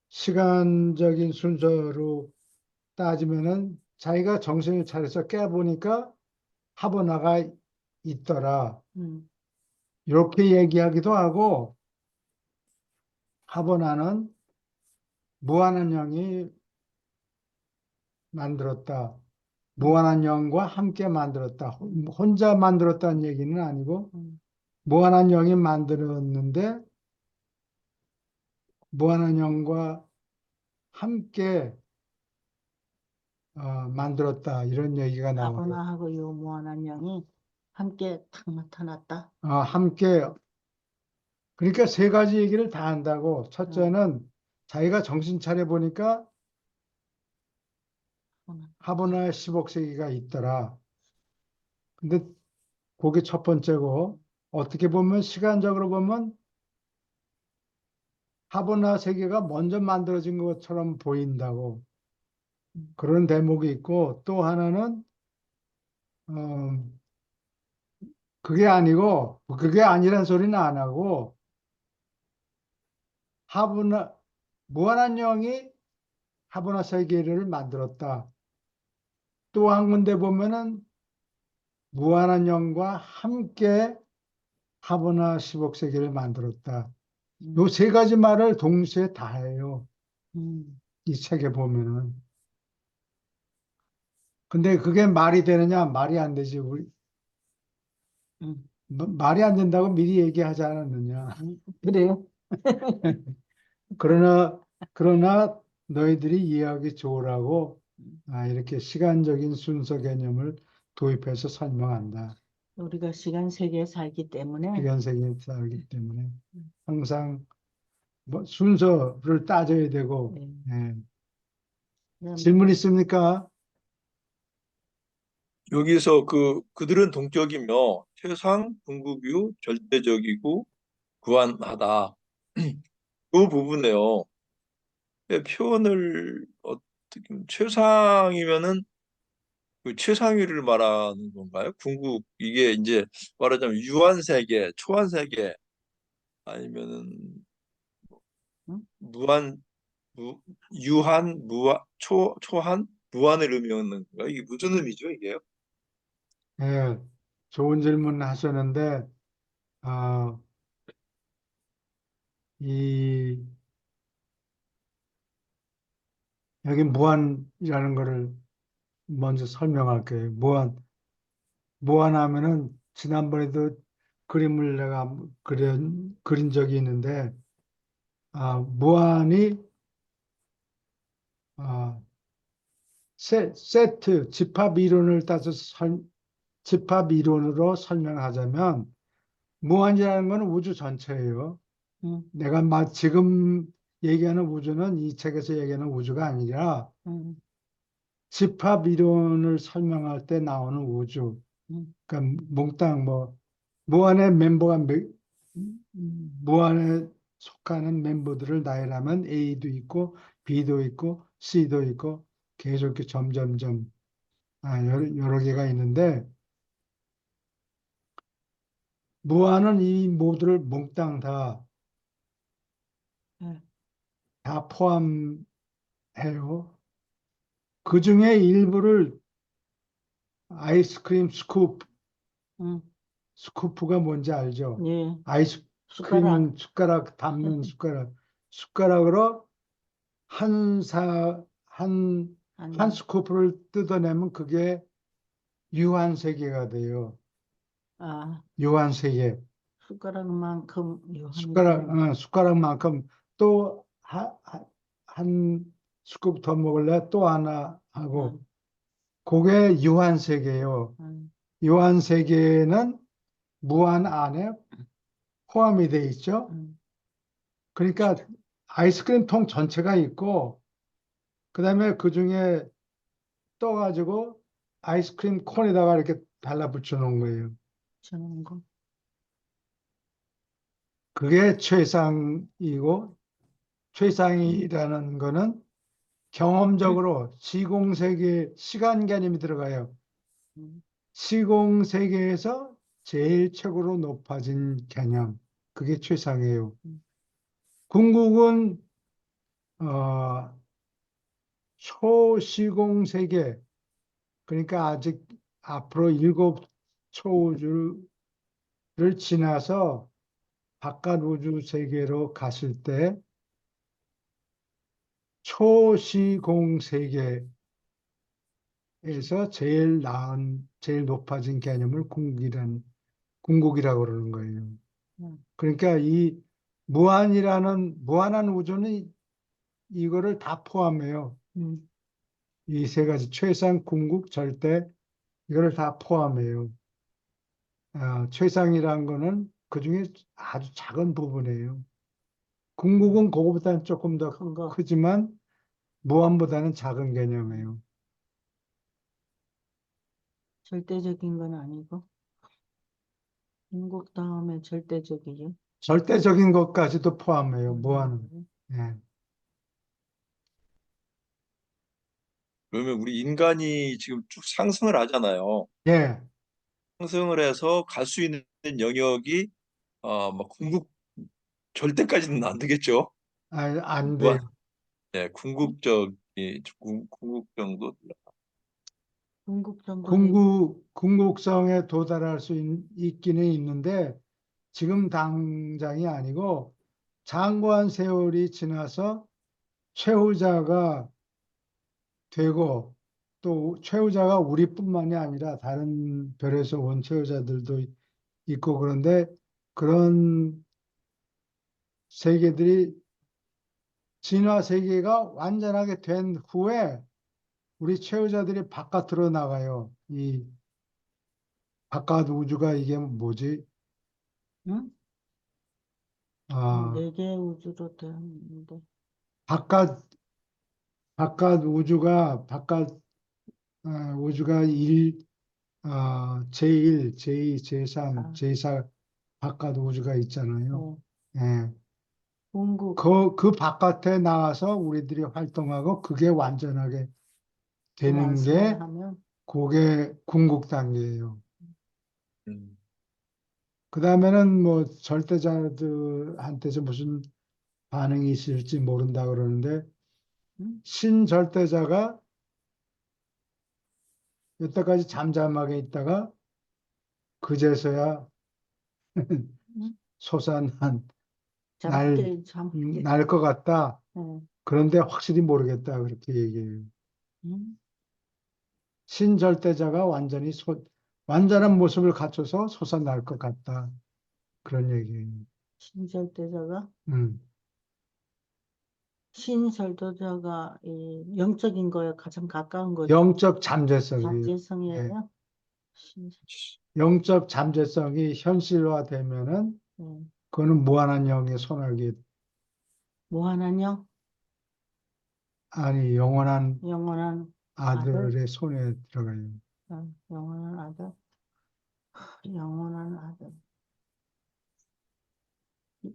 시간적인 순서로 따지면은 자기가 정신을 차려서 깨보니까 하보나가 있더라. 음, 이렇게 얘기하기도 하고 하보나는 무한한 영이 만들었다. 무한한 영과 함께 만들었다. 혼자 만들었다는 얘기는 아니고 음, 무한한 영이 만들었는데 무한한 영과 함께 만들었다 이런 얘기가 나와요. 아버나하고 요 무한한 영이 함께 탁 나타났다. 함께 그러니까 세 가지 얘기를 다 한다고. 첫째는 자기가 정신 차려 보니까 하보나 10억 세계가 있더라. 근데 그게 첫 번째고, 어떻게 보면 시간적으로 보면 하보나 세계가 먼저 만들어진 것처럼 보인다고. 그런 대목이 있고, 또 하나는 어, 그게 아니란 소리는 안 하고, 하보나 무한한 영이 하보나 세계를 만들었다. 또 한 군데 보면은 무한한 영과 함께 하보나 10억 세계를 만들었다. 요 세 가지 말을 동시에 다 해요. 음, 이 책에 보면은. 근데 그게 말이 되느냐? 말이 안 되지. 음, 말이 안 된다고 미리 얘기하지 않았느냐? 그래요? 그러나 너희들이 이해하기 좋으라고 이렇게 시간적인 순서 개념을 도입해서 설명한다. 우리가 시간 세계에 살기 때문에 시간세계에 살기 때문에 항상 뭐 순서를 따져야 되고. 네. 예. 그다음에 질문 있습니까? 여기서 그들은 동격이며 최상, 궁극이요, 절대적이고 구한하다. 그 부분에요. 표현을 어떻게 최상이면은 그 최상위를 말하는 건가요? 궁극 이게 이제 말하자면 유한 세계, 초한 세계 아니면은 응? 무한 유한 무한 초한 무한을 의미하는 건가요? 이게 무슨 의미죠, 이게요? 예, 좋은 질문 하셨는데, 아, 이, 여기 무한이라는 거를 먼저 설명할게요. 무한하면은 지난번에도 그림을 내가 그린 적이 있는데, 무한이, 아, 세트, 집합 이론을 따서 집합 이론으로 설명하자면, 무한이라는 건 우주 전체예요. 음, 내가 지금 얘기하는 우주는 이 책에서 얘기하는 우주가 아니라 음, 집합 이론을 설명할 때 나오는 우주. 그러니까 몽땅 무한의 멤버가 무한에 속하는 멤버들을 나열하면 A도 있고 B도 있고 C도 있고 계속 이렇게 점점점 여러 개가 있는데 무한은 이 모두를 몽땅 네. 다 포함해요. 그 중에 일부를 아이스크림 음, 스쿠프가 뭔지 알죠? 예, 숟가락, 아이스크림은 숟가락, 담는 숟가락으로 한 아니, 스쿠프를 뜯어내면 그게 유한세계가 돼요. 아, 유한세계. 숟가락만큼 요한이다. 숟가락만큼 또 한 스쿠프 더 먹을래? 또 하나 하고. 음, 그게 유한세계예요. 음, 유한세계는 무한 안에 포함이 돼 있죠. 음, 그러니까 아이스크림 통 전체가 있고, 그 다음에 그 중에 떠가지고 아이스크림 콘에다가 이렇게 달라붙여 놓은 거예요. 저런 거. 그게 최상이고, 최상이라는 거는 경험적으로 시공세계, 시간 개념이 들어가요. 음, 시공세계에서 제일 최고로 높아진 개념. 그게 최상이에요. 음. 궁극은, 어, 초시공세계, 그러니까 아직 앞으로 7 초우주를 지나서 바깥 우주 세계로 갔을 때 초시공 세계에서 제일 높아진 개념을 궁극이라고 그러는 거예요. 음, 그러니까 이 무한한 우주는 이거를 다 포함해요. 음. 이 세 가지 최상, 궁극, 절대 이거를 다 포함해요. 최상이라는 거는 그중에 아주 작은 부분이에요. 궁극은 그거보다는 조금 더 큰 거. 크지만 무한보다는 작은 개념이에요. 절대적인 건 아니고. 궁극 다음에 절대적이죠. 절대적인 것까지도 포함해요. 음. 무한은. 예. 그러면 우리 인간이 지금 쭉 상승을 하잖아요. 예. 상승을 해서 갈 수 있는 영역이 뭐 궁극 절대까지는 안 되겠죠. 안 돼요. 무한, 네, 궁극적이 궁극 정도. 궁극 정도는 궁극성에 도달할 수 있기는 있는데 지금 당장이 아니고 장구한 세월이 지나서 최후자가 되고 또 최후자가 우리뿐만이 아니라 다른 별에서 온 최후자들도 있고 그런데 그런 세계들이 진화 세계가 완전하게 된 후에 우리 최후자들이 바깥으로 나가요. 이 바깥 우주가 이게 뭐지? 응? 아, 네 개의 우주로 되었는데. 바깥 바깥 우주가 바깥 우주가 제1, 제2, 제3, 제4 바깥 우주가 있잖아요. 예. 궁극 그 바깥에 나와서 우리들이 활동하고 그게 완전하게 되는 게 완성을 하면 그게 궁극 단계예요. 음, 그 다음에는 뭐 절대자들한테서 무슨 반응이 있을지 모른다 그러는데 응? 신절대자가 여태까지 잠잠하게 있다가 그제서야 응? 솟아난 잠들 잠들. 날 것 같다. 응. 그런데 확실히 모르겠다. 그렇게 얘기해요. 응? 신절대자가 완전한 모습을 갖춰서 솟아날 것 같다. 그런 얘기예요. 신절대자가 음. 신절대자가 이 영적인 거에 가장 가까운 거죠. 영적 잠재성이에요. 예. 잠재성이에요. 신, 영적 잠재성이 현실화되면은 응. 그거는 무한한 영의 손아귀 무한한 영, 아니 영원한 영원한 아들, 아들의 손에 들어가요. 영원한 아들, 영원한 아들.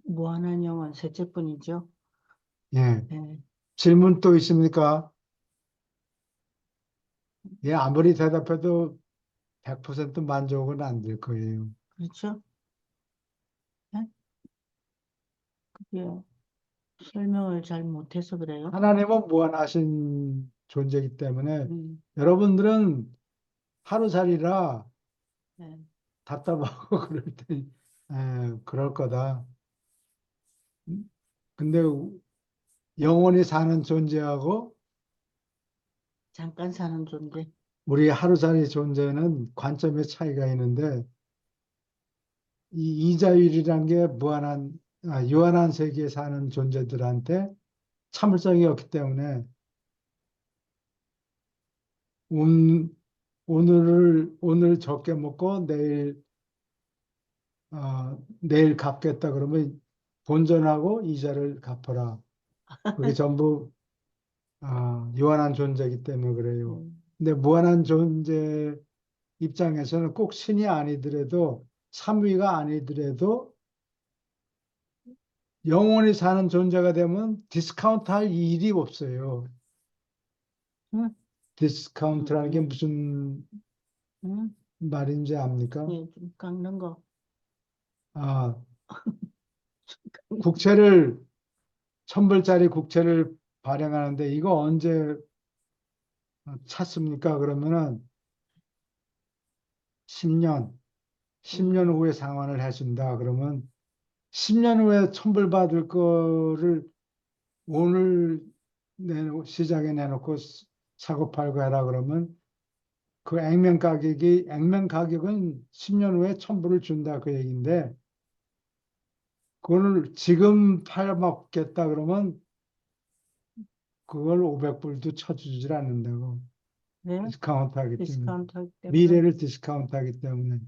무한한 영은 셋째뿐이죠. 예. 네. 질문 또 있습니까? 예, 아무리 대답해도 100% 만족은 안 될 거예요. 그렇죠? 네? 그게 설명을 잘 못해서 그래요. 하나님은 무한하신 존재이기 때문에 음, 여러분들은 하루살이라 네. 답답하고 그럴 때, 그럴 거다. 근데 영원히 사는 존재하고 잠깐 사는 존재. 우리 하루살이 존재는 관점의 차이가 있는데 이 이자율이란 게 유한한 세계에 사는 존재들한테 참을성이 없기 때문에 오늘 적게 먹고 내일 갚겠다 그러면 본전하고 이자를 갚아라. 그게 전부 유한한 존재이기 때문에 그래요. 음, 근데 무한한 존재 입장에서는 꼭 신이 아니더라도 삼위가 아니더라도 영원히 사는 존재가 되면 디스카운트 할 일이 없어요. 음, 디스카운트라는 게 음, 무슨 음. 말인지 압니까? 예, 좀 깎는 거. 아, 국채를 1,000불짜리 국채를 발행하는데 이거 언제 찾습니까? 그러면은 10년, 10년 후에 상환을 해준다. 그러면 10년 후에 1,000불 받을 거를 오늘 시장에 내놓고 사고 팔고 해라 그러면 그 액면 가격은 10년 후에 1,000불을 준다 그 얘기인데 그거를 지금 팔아먹겠다 그러면 그걸 500불도 쳐주질 않는다고. 네? 디스카운트 하기 때문에. 디스카운트 하기 때문에. 미래를 디스카운트 하기 때문에.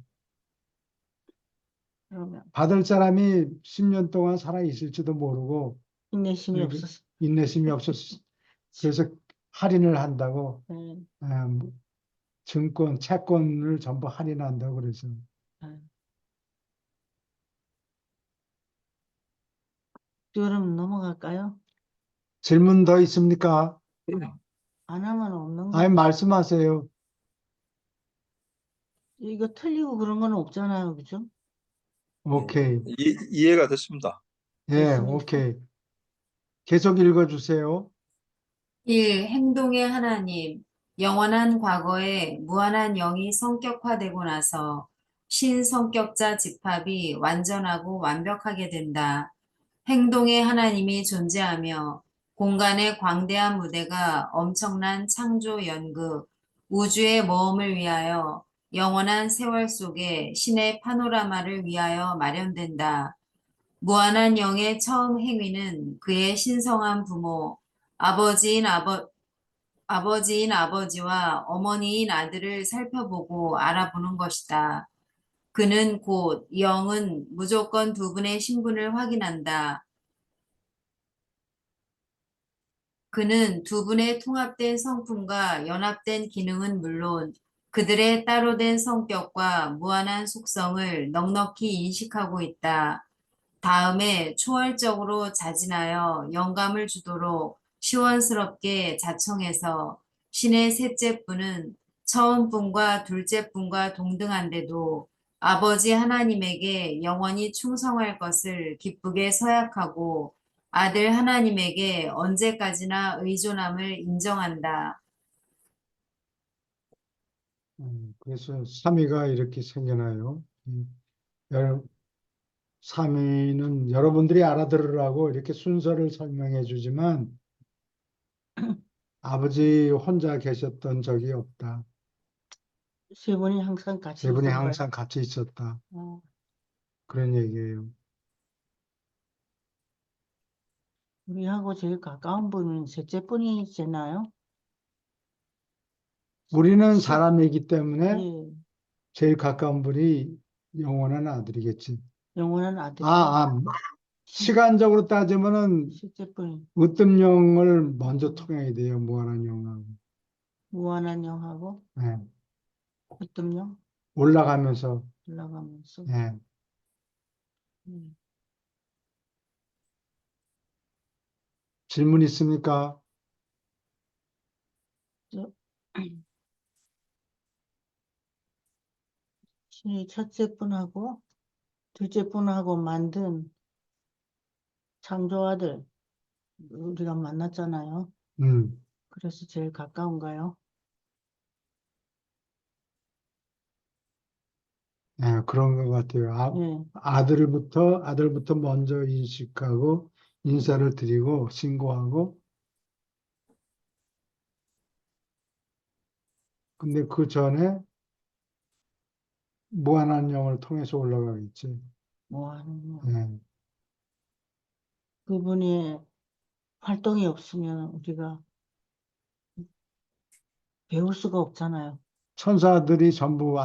그러면 받을 사람이 10년 동안 살아 있을지도 모르고 인내심이 그리고 없어서. 인내심이 없어서 그래서 할인을 한다고. 네. 뭐 증권, 채권을 전부 할인한다고 그래서. 네. 그럼 넘어갈까요? 질문 더 있습니까? 안 하면 없는 거. 아니, 말씀하세요. 이거 틀리고 그런 건 없잖아요, 그죠? 오케이. 이해가 됐습니다. 예, 됐습니까? 오케이. 계속 읽어주세요. 1. 행동의 하나님. 영원한 과거에 무한한 영이 성격화되고 나서 신성격자 집합이 완전하고 완벽하게 된다. 행동의 하나님이 존재하며 공간의 광대한 무대가 엄청난 창조 연극, 우주의 모험을 위하여 영원한 세월 속에 신의 파노라마를 위하여 마련된다. 무한한 영의 처음 행위는 그의 신성한 부모, 아버지인 아버지인 아버지와 어머니인 아들을 살펴보고 알아보는 것이다. 그는 곧 영은 무조건 두 분의 신분을 확인한다. 그는 두 분의 통합된 성품과 연합된 기능은 물론 그들의 따로 된 성격과 무한한 속성을 넉넉히 인식하고 있다. 다음에 초월적으로 자진하여 영감을 주도록 시원스럽게 자청해서 신의 셋째 분은 처음 분과 둘째 분과 동등한데도 아버지 하나님에게 영원히 충성할 것을 기쁘게 서약하고 아들 하나님에게 언제까지나 의존함을 인정한다. 그래서 3위가 이렇게 생겨나요. 여러, 3위는 여러분들이 알아들으라고 이렇게 순서를 설명해 주지만 아버지 혼자 계셨던 적이 없다. 세 분이 항상 같이 세 분이 있었어요. 항상 같이 있었다. 어, 그런 얘기예요. 우리하고 제일 가까운 분은 셋째 분이잖아요. 우리는 사람이기 때문에 예, 제일 가까운 분이 영원한 아들이겠지. 영원한 아들이 시간적으로 따지면은 셋째 분이 으뜸영을 먼저 통해야 돼요. 무한한 영하고. 무한한 영하고 예. 어떤 영 올라가면서. 올라가면서. 예. 음. 질문 있습니까? 저- 신이 첫째 분하고 둘째 분하고 만든 창조아들 우리가 만났잖아요. 음. 그래서 제일 가까운가요? 예, 그런 것 같아요. 예, 아들부터 먼저 인식하고 인사를 드리고 신고하고, 근데 그 전에 무한한 영을 통해서 올라가겠지. 무한한 영. 예. 그분의 활동이 없으면 우리가 배울 수가 없잖아요. 천사들이 전부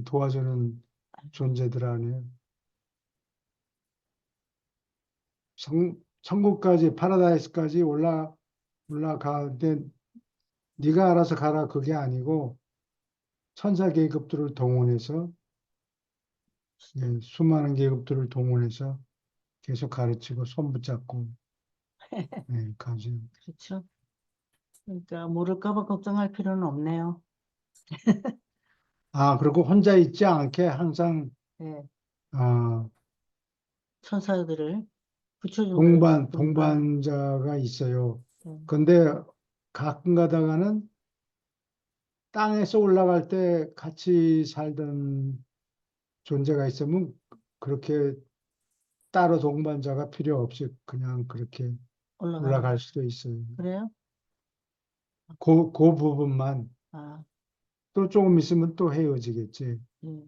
도와주는 존재들 아니에요. 천국까지, 파라다이스까지 올라가는데 네가 알아서 가라 그게 아니고 천사 계급들을 동원해서, 예, 수많은 계급들을 동원해서 계속 가르치고 손 붙잡고, 예, 가죠. 그렇죠? 그러니까 모를까 봐 걱정할 필요는 없네요. 그리고 혼자 있지 않게 항상 예, 어, 천사들을 붙여준 거예요. 그러니까 동반자가 있어요. 예, 근데 가끔 가다가는 땅에서 올라갈 때 같이 살던 존재가 있으면 그렇게 따로 동반자가 필요 없이 그냥 그렇게 올라가는 올라갈 수도 있어요. 그래요? 그 부분만. 아, 또 조금 있으면 또 헤어지겠지. 예,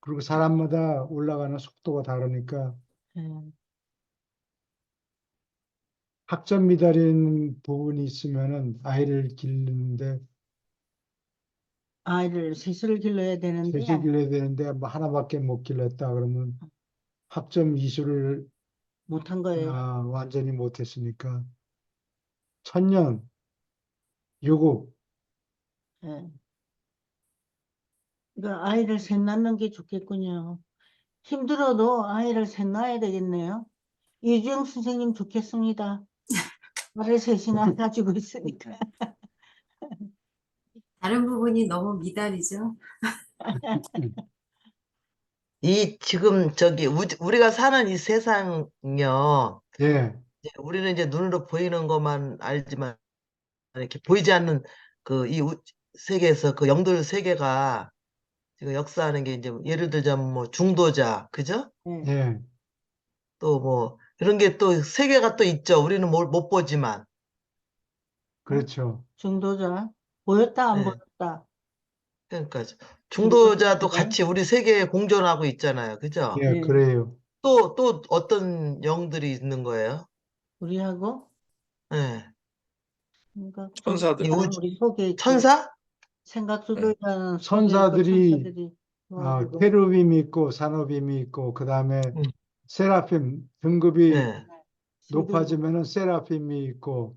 그리고 사람마다 올라가는 속도가 다르니까 예. 학점 미달인 부분이 있으면은 아이를 기르는데 아이를 셋을 길러야 되는데 셋이 길러야 되는데 뭐 하나밖에 못 길렀다 그러면 학점 이수를 못한 거예요. 완전히 못했으니까 천년 유급. 예. 그러니까 아이를 셋 낳는 게 좋겠군요. 힘들어도 아이를 셋 낳아야 되겠네요. 이주영 선생님 좋겠습니다. 아이를 셋이나 가지고 있으니까. 다른 부분이 너무 미달이죠. 이 지금 저기 우리가 사는 이 세상요. 예, 이제 우리는 이제 눈으로 보이는 것만 알지만 이렇게 보이지 않는 그 이 세계에서 그 영들 세계가 지금 역사하는 게 이제 예를 들자면 뭐 중도자, 그죠? 예. 예, 또 뭐 이런 게 또 세계가 또 있죠. 우리는 못 보지만. 그렇죠. 중도자 보였다 안 네. 보였다. 그러니까 중도자 중도자도 같이 우리 세계에 공존하고 있잖아요. 그죠? 예, 예. 그래요. 또 어떤 영들이 있는 거예요? 우리하고 네. 그러니까 천사들. 이 우리 속에 있고 천사? 생각 네. 조절자는 속에 있고 천사들이 천사들이 도와주고. 케루빔이 있고 사노빔이 있고 그 다음에 음. 세라핌 등급이 네. 높아지면은 세라핌이 있고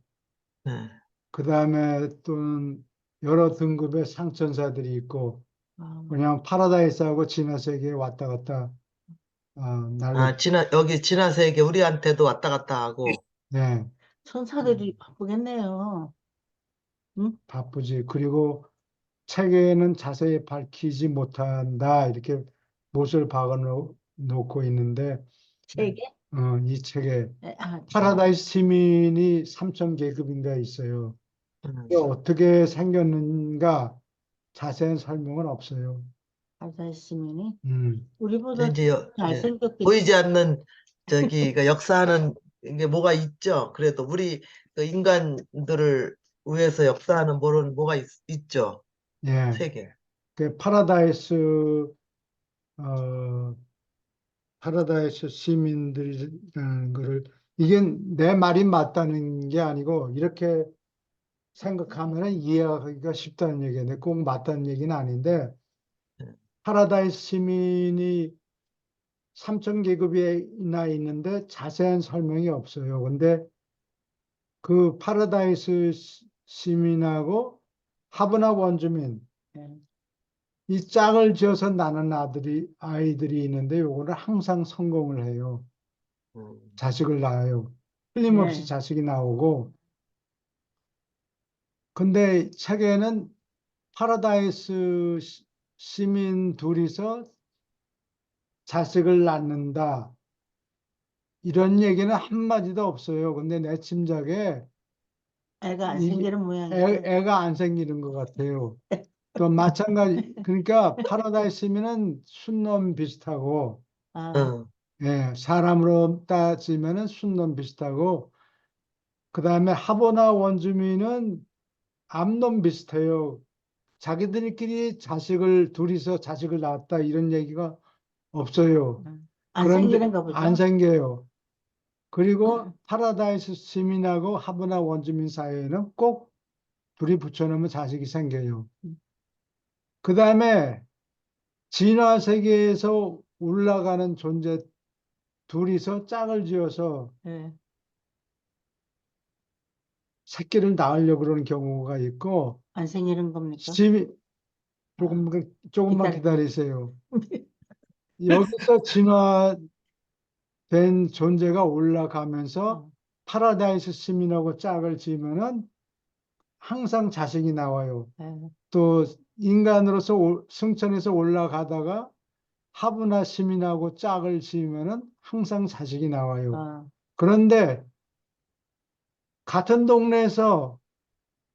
네. 그 다음에 또는 여러 등급의 상천사들이 있고 아, 그냥 파라다이스하고 진화세계에 왔다 갔다 날로 여기 진화 세계 우리한테도 왔다 갔다 하고. 네, 천사들이 바쁘겠네요. 응? 바쁘지. 그리고 책에는 자세히 밝히지 못한다 이렇게 못을 박아 놓고 있는데 책에? 이 책에 아, 파라다이스 시민이 3천 계급인가 있어요. 음. 이게 어떻게 생겼는가 자세한 설명은 없어요. 바다의 시민이 음, 우리보다 이제 잘생겼겠지. 보이지 않는 저기가 역사하는 게 뭐가 있죠. 그래도 우리 그 인간들을 위해서 역사하는 뭐가 있죠. 예. 세계. 그 어, 파라다이스 시민들이라는 거를 이게 내 말이 맞다는 게 아니고 이렇게 생각하면 이해하기가 쉽다는 얘기인데 꼭 맞다는 얘기는 아닌데 네. 파라다이스 시민이 3천 계급이나 있는데 자세한 설명이 없어요. 근데 그 파라다이스 시민하고 하브나 원주민 예. 이 짝을 지어서 나는 아이들이 있는데 요거를 항상 성공을 해요. 음. 자식을 낳아요. 틀림없이 네. 자식이 나오고 근데 책에는 파라다이스 시민 둘이서 자식을 낳는다. 이런 얘기는 한마디도 없어요. 근데 내 짐작에 애가 안 이게 생기는 모양이죠. 애가 안 생기는 것 같아요. 또 마찬가지, 그러니까 파라다이스면은 순놈 비슷하고, 아, 어. 예, 사람으로 따지면은 순놈 비슷하고, 그 다음에 하보나 원주민은 암놈 비슷해요. 자기들끼리 둘이서 자식을 낳았다 이런 얘기가 없어요. 안 그런데 생기는가 안 보죠. 생겨요. 그리고 파라다이스 시민하고 하브나 원주민 사이에는 꼭 둘이 붙여놓으면 자식이 생겨요. 그 다음에 진화 세계에서 올라가는 존재 둘이서 짝을 지어서 예. 새끼를 낳으려고 그러는 경우가 있고, 안 생기는 겁니까? 시민, 아, 조금만 기다려. 기다리세요. 여기서 진화된 존재가 올라가면서 어, 파라다이스 시민하고 짝을 지으면은 항상 자식이 나와요. 예. 또 인간으로서 승천해서 올라가다가 하브나 시민하고 짝을 지으면은 항상 자식이 나와요. 어, 그런데 같은 동네에서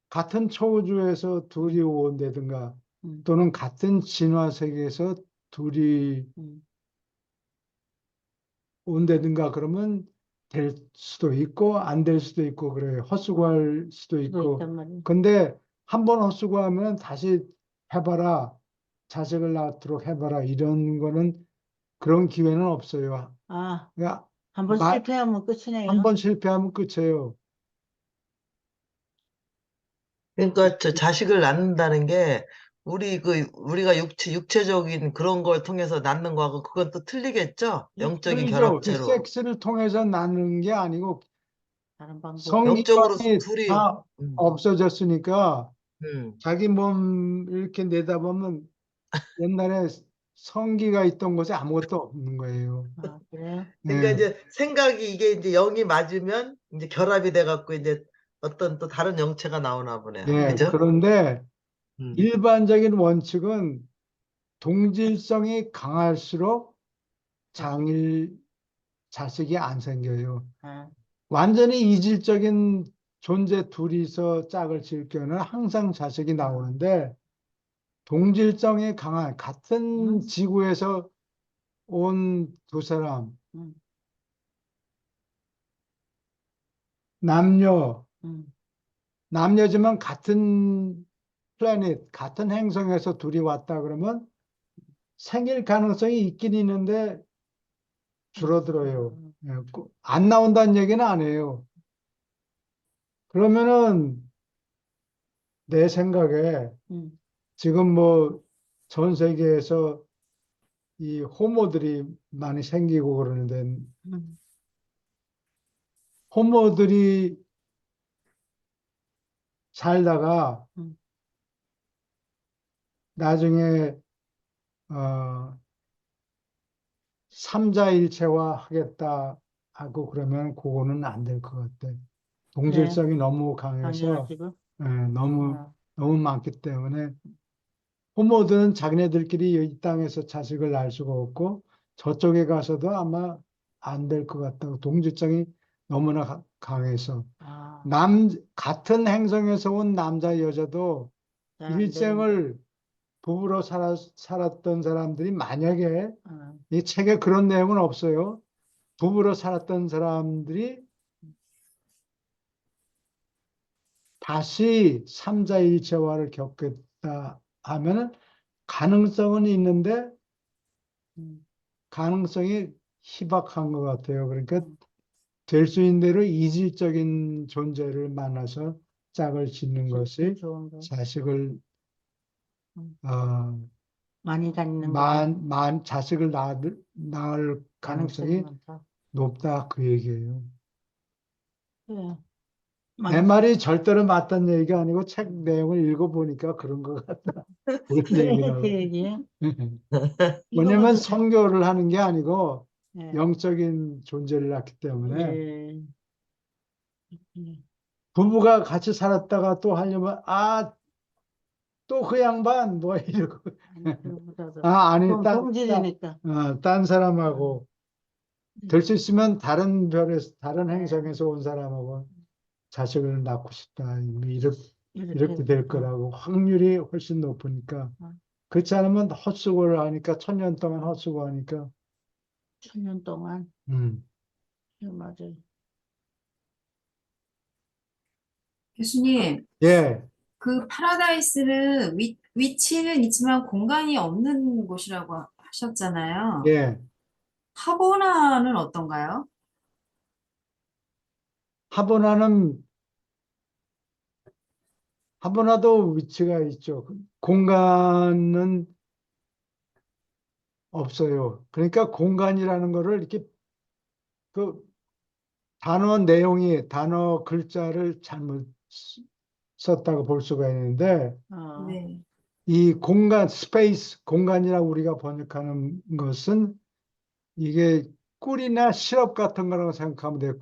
같은 초우주에서 둘이 온다든가 음, 또는 같은 진화 세계에서 둘이 음. 온다든가 그러면 될 수도 있고 안 될 수도 있고 그래요. 헛수고할 수도 수도 있고. 있단 말이에요. 근데 한 번 헛수고하면 다시 해봐라. 자식을 낳도록 해봐라. 이런 거는 그런 기회는 없어요. 아, 그러니까 한번 실패하면 끝이네요. 한 번 실패하면 끝이에요. 그러니까 저 자식을 낳는다는 게 우리가 육체적인 그런 걸 통해서 낳는 거하고 그건 또 틀리겠죠? 영적인 틀리죠. 그 결합체로. 섹스를 통해서 낳는 게 아니고 다른 방법. 영적으로 성기관이 둘이 다 음, 없어졌으니까 음. 자기 몸 이렇게 내다보면 옛날에 성기가 있던 곳에 아무것도 없는 거예요. 아, 그래요? 그러니까 예. 이제 생각이 이게 이제 영이 맞으면 이제 결합이 돼 갖고 이제 어떤 또 다른 영체가 나오나 보네요. 예. 그죠? 그런데 음. 일반적인 원칙은 동질성이 강할수록 장일 자식이 안 생겨요. 아, 완전히 이질적인 존재 둘이서 짝을 지을 경우는 항상 자식이 나오는데 동질성이 강한 같은 지구에서 온 두 사람, 음, 남녀, 음. 남녀지만 같은 플래닛, 같은 행성에서 둘이 왔다 그러면 생길 가능성이 있긴 있는데 줄어들어요. 예, 안 나온다는 얘기는 아니에요. 그러면은 내 생각에 음, 지금 뭐 전 세계에서 이 호모들이 많이 생기고 그러는데 음. 호모들이 살다가 음. 나중에 어 삼자일체화 하겠다 하고 그러면 그거는 안 될 것 같아. 네, 동질성이 너무 강해서 당연하시고. 너무 아, 너무 많기 때문에 호모들은 자기네들끼리 이 땅에서 자식을 낳을 수가 없고 저쪽에 가서도 아마 안 될 것 같다고 동질성이 너무나 강해서 아, 같은 행성에서 온 남자 여자도 잘 안 되는데. 일생을 부부로 살았던 사람들이 만약에 아, 이 책에 그런 내용은 없어요. 부부로 살았던 사람들이 다시 삼자일체화를 겪겠다 하면은 가능성은 있는데 음, 가능성이 희박한 것 같아요. 그러니까 음. 될 수 있는 대로 이질적인 존재를 만나서 짝을 짓는 제일 것이 좋은 거. 자식을 음. 어, 많이 갖는 것이 자식을 낳을 가능성이 가능성이 많다. 높다 그 얘기예요. 예, 내 많이. 말이 절대로 맞다는 얘기가 아니고 책 내용을 읽어보니까 그런 것 같다. 그런 그래, 그 얘기라고. 얘기예요. 왜냐면 읽어봐도 돼. 선교를 하는 게 아니고 예, 영적인 존재를 낳기 때문에 예, 예. 부부가 같이 살았다가 또 하려면 또 그 양반 뭐 이러고 아니, 그거보다도 아니 동질이니까. 딴 음, 사람하고 될 수 있으면 다른 예, 행성에서 온 사람하고 자식을 낳고 싶다 이렇게, 이렇게 될 거라고 확률이 훨씬 높으니까 어, 그렇지 않으면 헛수고를 하니까 1000년 동안 헛수고하니까 1000년 동안. 음. 예, 맞아요. 교수님, 예, 그 파라다이스는 위치는 있지만 공간이 없는 곳이라고 하셨잖아요. 예. 하보나는 어떤가요? 하보나는 하보나도 위치가 있죠. 공간은 없어요. 그러니까 공간이라는 거를 이렇게 그 단어 글자를 잘못 썼다고 볼 수가 있는데 어, 네. 이 스페이스, 공간이라고 우리가 번역하는 것은 이게 꿀이나 시럽 같은 거라고 생각하면 돼요.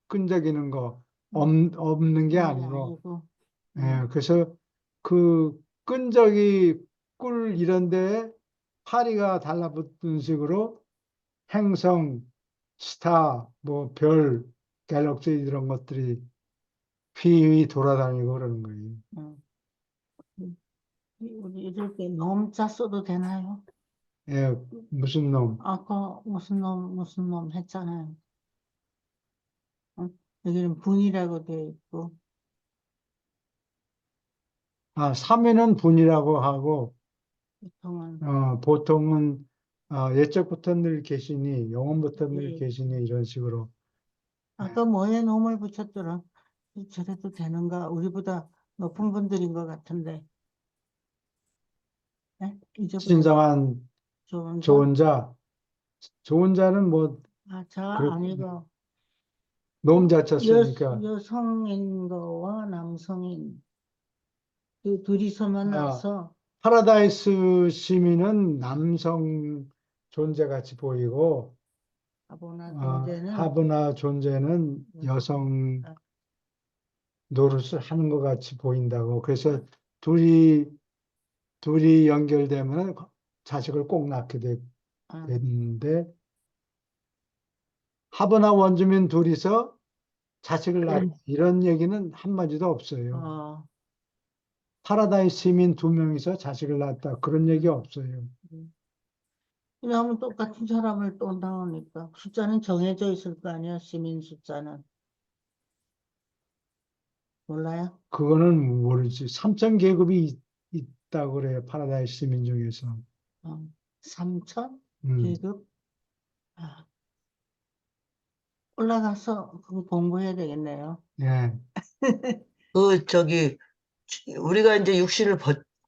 끈적이는 거, 없는 게 아니, 아니고. 아니고. 예, 그래서 그 끈적이 꿀 이런 데에 파리가 달라붙은 식으로 행성, 스타, 뭐 별, 갤럭시 이런 것들이 휘휘 돌아다니고 그러는 거예요. 음. 우리 이렇게 놈자 써도 되나요? 예, 무슨 놈? 아까 무슨 놈 했잖아요. 어? 여기는 분이라고 되어 있고, 삼위는 분이라고 하고, 보통은, 보통은 옛적부터 늘 계시니, 영원부터 늘 예. 계시니 이런 식으로. 아까 뭐에 놈을 붙였더라. 저래도 되는가? 우리보다 높은 분들인 것 같은데. 네? 잊어버렸 신성한 좋은 자? 좋은 자. 좋은 자는 뭐 아, 자 그렇 아니고 놈 자체 쓰니까 여성인 거와 남성인 그 둘이서 만나서 파라다이스 시민은 남성 존재같이 보이고 아보나 존재는 하브나 존재는 여성 아, 노릇을 하는 것 같이 보인다고. 그래서 둘이 연결되면 자식을 꼭 낳게 아, 되는데 하브나 원주민 둘이서 자식을 낳 이런 얘기는 한마디도 없어요. 어, 파라다이스 시민 두 명이서 자식을 낳았다 그런 얘기 없어요. 왜냐하면 똑같은 사람을 또 낳으니까 숫자는 정해져 있을 거 아니야, 시민 숫자는. 몰라요? 그거는 모르지. 3천 계급이 있다고 그래요. 파라다이스 시민 중에서. 3천 음, 계급? 아, 올라가서 그거 공부해야 되겠네요. 예, 그 저기 우리가 이제 육신을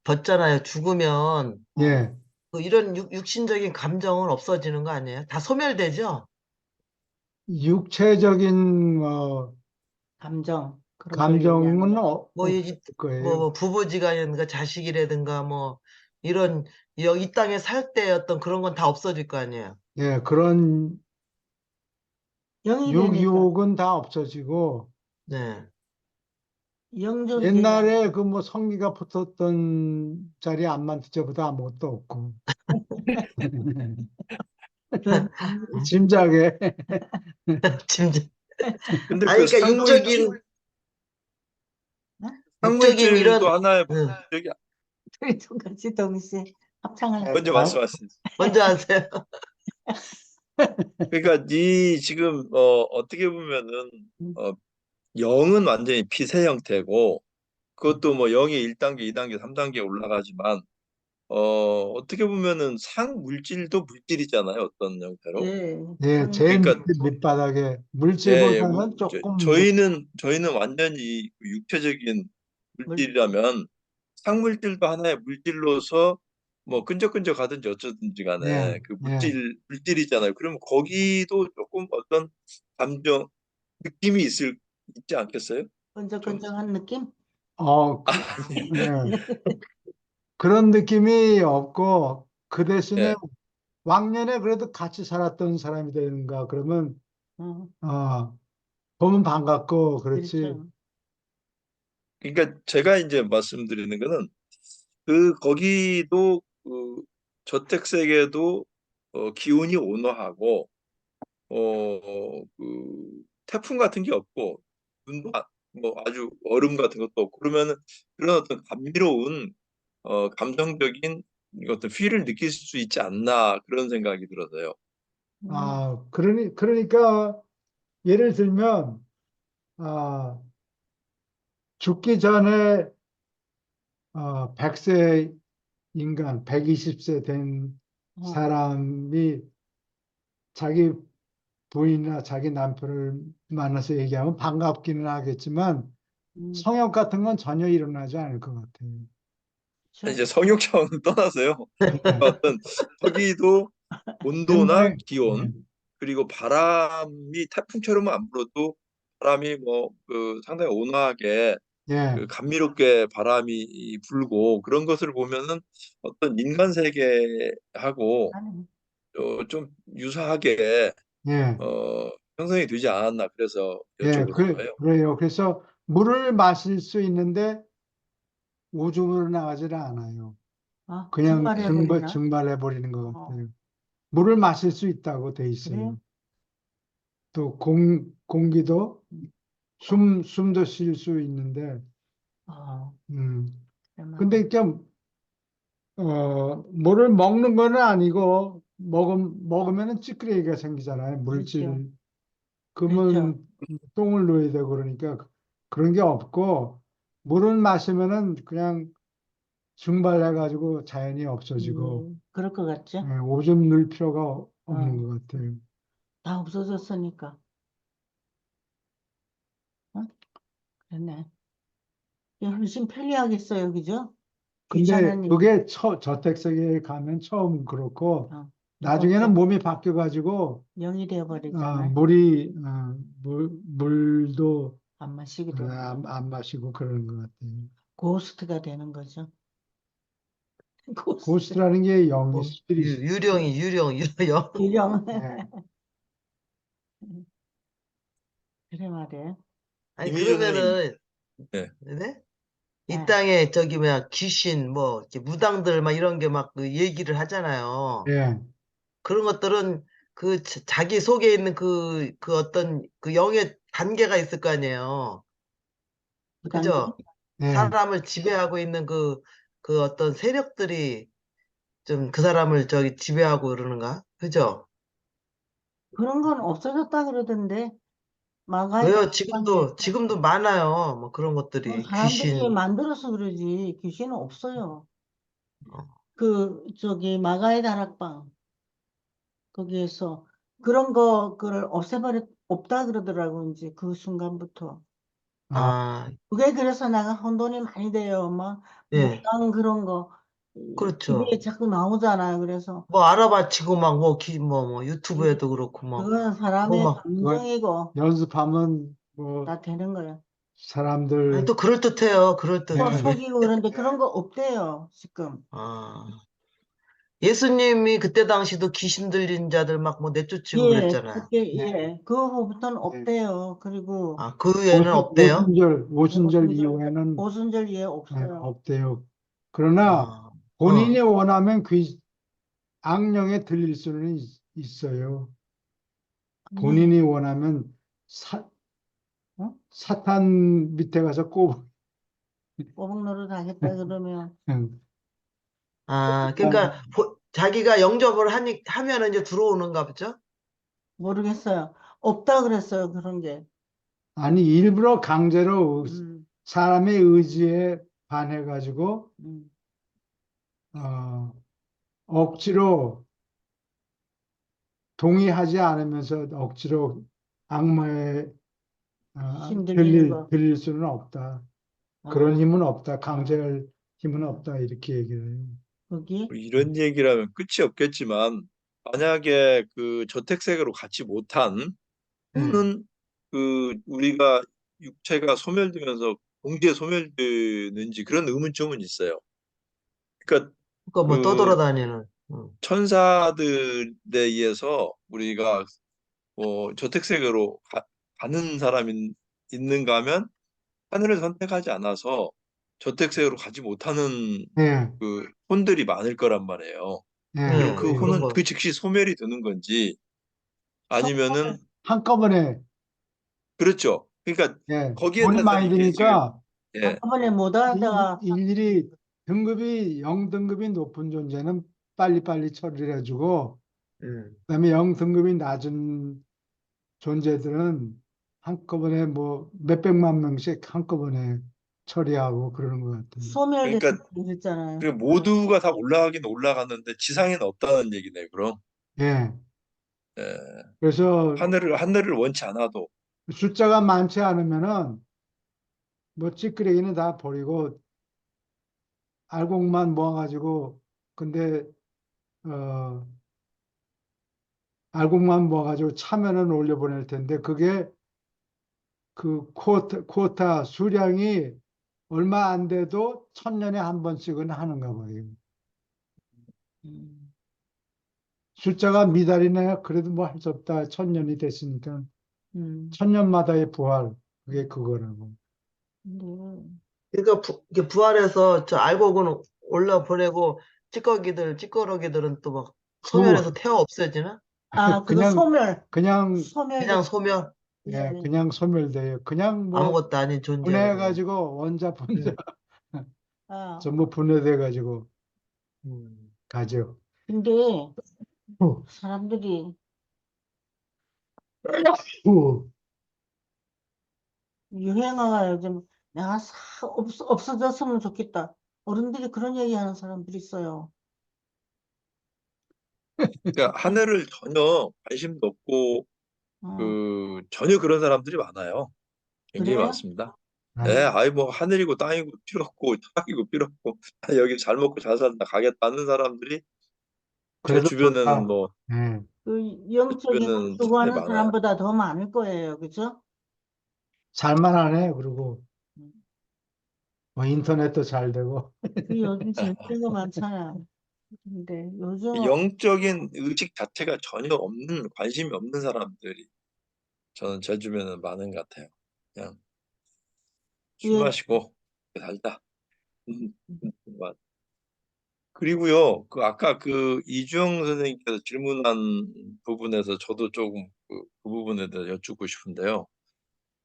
벗잖아요. 죽으면 예. 그 이런 육신적인 감정은 없어지는 거 아니에요? 다 소멸되죠? 육체적인 그런 걸 얘기하는 감정은 거죠. 뭐, 없을 거예요. 뭐 부부지간이라든가 자식이라든가 뭐 이런 이 땅에 살 때 어떤 그런 건 다 없어질 거 아니에요? 예, 그런 영이 되니까 육욕은 다 없어지고 네. 영존 되잖아. 옛날에 그 뭐 성기가 붙었던 자리에 암만 뒤져보다 아무것도 없고 짐작에 진짜. 근데 그 아니 그러니까 육적인 이런 상물질도 하나의 응. 저기 둘이 똑같이 동시에 합창을 먼저 아, 말씀하세요. 먼저 하세요. 그러니까 이 지금 어떻게 보면은 음, 어, 영은 완전히 피세 형태고 그것도 뭐 영이 1단계, 2단계, 3단계 올라가지만 어떻게 보면은 상물질도 물질이잖아요. 어떤 형태로. 예, 예, 제일 그러니까 밑바닥에 예, 예, 물질보다는 조금 저희는 완전히 육체적인 물, 물질이라면 상물질도 하나의 물질로서 뭐 끈적끈적 하든지 어쩌든지 예, 간에 그 예. 물질이잖아요. 그러면 거기도 조금 어떤 감정, 느낌이 있지 않겠어요? 좀, 끈적끈적한 느낌? 예. 그런 느낌이 없고 그 대신에 예. 왕년에 그래도 같이 살았던 사람이 되는가 그러면 어, 보면 반갑고 그렇지. 그렇죠. 그러니까 제가 이제 말씀드리는 거는 거기도 그 저택 세계도 기온이 온화하고 태풍 같은 게 없고 눈도 뭐 아주 얼음 같은 것도 없고 그러면은 그런 어떤 감미로운 감정적인 어떤 필을 느낄 수 있지 않나 그런 생각이 들어서요. 그러니까 예를 들면 아, 죽기 전에 100세 인간, 120세 된 어, 사람이 자기 부인이나 자기 남편을 만나서 얘기하면 반갑기는 하겠지만 성욕 같은 건 전혀 일어나지 않을 것 같아요. 그렇죠. 이제 성욕 차원은 떠나서요. 어떤 거기도 온도나 옛날, 기온 예, 그리고 바람이 태풍처럼은 안 불어도 바람이 뭐 그 상당히 온화하게 예, 그 감미롭게 바람이 불고 그런 것을 보면은 어떤 인간 세계하고 아니, 좀 유사하게 예, 형성이 되지 않았나 그래서 예, 여쭤보는 거예요. 그래요. 그래서 물을 마실 수 있는데 우주로 나가지를 않아요. 그냥 증발해버리나? 증발해 버리는 것 어, 같아요. 물을 마실 수 있다고 돼 있어요. 그래요? 또 공기도 숨도 쉴 수 있는데, 어, 음. 그러면, 근데 좀, 물을 먹는 거는 아니고, 먹으면은 찌끄레기가 생기잖아요. 그렇죠. 물질. 그렇죠. 그러면 똥을 놓아야 되고 그러니까 그런 게 없고, 물을 마시면은 그냥 증발해가지고 자연히 없어지고, 그럴 것 같죠? 오줌 넣을 필요가 없는 어, 것 같아요. 다 없어졌으니까. 어? 그러네. 훨씬 편리하겠어요, 그죠? 근데 귀찮은 일. 그게 저택세계에 가면 처음 그렇고 어, 나중에는 몸이 바뀌어가지고 영이 되어버리잖아요. 물도 안 마시게 되는 거. 안 마시고 그러는 것 같아요. 고스트가 되는 거죠. 고스트. 고스트라는 게 영이 뭐, 스피릿. 유령. 유령. 네. 그래 말이에요. 아니, 이미정님, 그러면은, 네. 네? 이 네. 땅에 저기 뭐야 귀신 뭐 이렇게 무당들 막 이런 게 막 그 얘기를 하잖아요. 예. 그런 것들은 그 자기 속에 있는 그 어떤 그 영의 단계가 있을 거 아니에요. 그 단계. 그죠? 예. 사람을 지배하고 있는 그 어떤 세력들이 좀 그 사람을 저기 지배하고 그러는가? 그죠? 그런 건 없어졌다 그러던데. 마가의 왜요? 다락방에 지금도 많아요. 뭐 그런 것들이 사람들이 귀신. 만들어서 그러지 귀신은 없어요. 어. 저기 마가의 다락방 거기에서 그런 거를 없애버렸 없다 그러더라고 이제 그 순간부터. 아, 아, 그게 그래서 내가 혼돈이 많이 돼요. 막 예, 무당 그런 거 TV에 그렇죠. 자꾸 나오잖아요. 그래서 뭐 알아봐치고 막 뭐 유튜브에도 그렇고 그건 뭐 사람의 막 그건 감정이고 연습하면 뭐 다 되는 거예요. 아니 사람들 또 그럴듯해요. 또 예. 그럴듯해. 속이고 그런데 그런 거 없대요. 지금. 아, 예수님이 그때 당시도 귀신 들린 자들 막 뭐 내쫓고 예, 그랬잖아요. 그때 예. 예, 그 후부터는 예. 없대요. 그리고 아, 그 후에는 없대요? 오순절 오순절 이후에는 오순절 예 예, 없어요. 없대요. 그러나 아, 본인이 원하면 악령에 들릴 수는 있어요. 네, 본인이 원하면 사탄 밑에 가서 꼬북 노릇 하겠다 그러면 응. 아, 그러니까 자기가 영접을 하면은 이제 들어오는가 보죠? 모르겠어요. 없다 그랬어요. 그런 게. 아니 일부러 강제로 음, 사람의 의지에 반해가지고 음. 어, 억지로 동의하지 않으면서 억지로 악마에 힘들리는 거. 들릴 수는 없다. 그런 아, 힘은 없다. 강제할 힘은 없다. 이렇게 얘기를 해요. 거기 뭐 이런 얘기라면 끝이 없겠지만 만약에 그 저택세계로 가지 못한 음. 또는 그 우리가 육체가 소멸되면서 공지에 소멸되는지 그런 의문점은 있어요. 그러니까 그러니까 뭐 그 떠돌아다니는. 천사들에 의해서 우리가 뭐 저택세계로 가는 사람이 있는가 하면 하늘을 선택하지 않아서 저택세계로 가지 못하는 예, 그 혼들이 많을 거란 말이에요. 그럼 예. 그 그런 혼은 거. 그 즉시 소멸이 되는 건지 성공을 아니면은 한꺼번에 그렇죠. 그러니까 예, 거기에 돈이 대해서 많이 이게 지금 드니까 예, 한꺼번에 못 하다가 일일이 등급이 0등급이 높은 존재는 빨리빨리 처리를 해주고 음. 그다음에 0등급이 낮은 존재들은 한꺼번에 뭐 몇백만 명씩 한꺼번에 처리하고 그러는 것 같아요. 소멸됐다 그러니까 그랬잖아요. 모두가 다 올라가긴 올라갔는데 지상에는 없다는 얘기네. 그럼 예. 예, 그래서 하늘을 원치 않아도 숫자가 많지 않으면은 뭐 찌끄레기는 다 버리고 알곡만 모아가지고 근데 어 알곡만 모아가지고 차면은 올려보낼 텐데 그게 그 쿼타 수량이 얼마 안 돼도 1000년에 한 번씩은 하는가 봐요. 음, 숫자가 미달이나 그래도 뭐 할 수 없다. 1000년이 됐으니까 음. 1000년마다의 부활 그게 그거라고. 근데 그러니까 이게 부활해서 저 알곡은 올라 보내고 찌꺼러기들은 또 막 소멸해서 그 태워 없애지나? 그거 그냥 소멸 그냥 소멸돼. 그냥 소멸. 예, 네. 그냥 소멸돼요. 그냥 뭐 아무것도 아닌 존재가 그냥. 분해해가지고 원자 분자 음. 아 전부 분해돼가지고 음. 가죠. 근데 어. 사람들이 어. 유행어가 요즘 내가 없어졌으면 좋겠다. 어른들이 그런 얘기하는 사람들이 있어요. 그러니까 하늘을 전혀 관심도 없고 어, 그 전혀 그런 사람들이 많아요. 굉장히 그래요? 많습니다. 아, 예, 아이 뭐 하늘이고 땅이고 필요 없고 땅이고 필요 없고 여기 잘 먹고 잘 산다 가겠다는 사람들이 제 그래도 주변에는 좋다. 뭐 예. 그 제 영적인 걸 주변에는 상당히 추구하는 많아요. 사람보다 더 많을 거예요. 그죠? 살만하네. 그리고 뭐 인터넷도 잘 되고. 그 요즘 재밌는 거 많잖아요. 근데 요즘은 영적인 의식 자체가 전혀 없는 관심이 없는 사람들이 저는 제 주변에는 많은 것 같아요. 그냥 술 예, 마시고 살다. 음, 뭐, 그리고요, 그 아까 그 이주영 선생님께서 질문한 부분에서 저도 조금 그 부분에 대해서 여쭙고 싶은데요.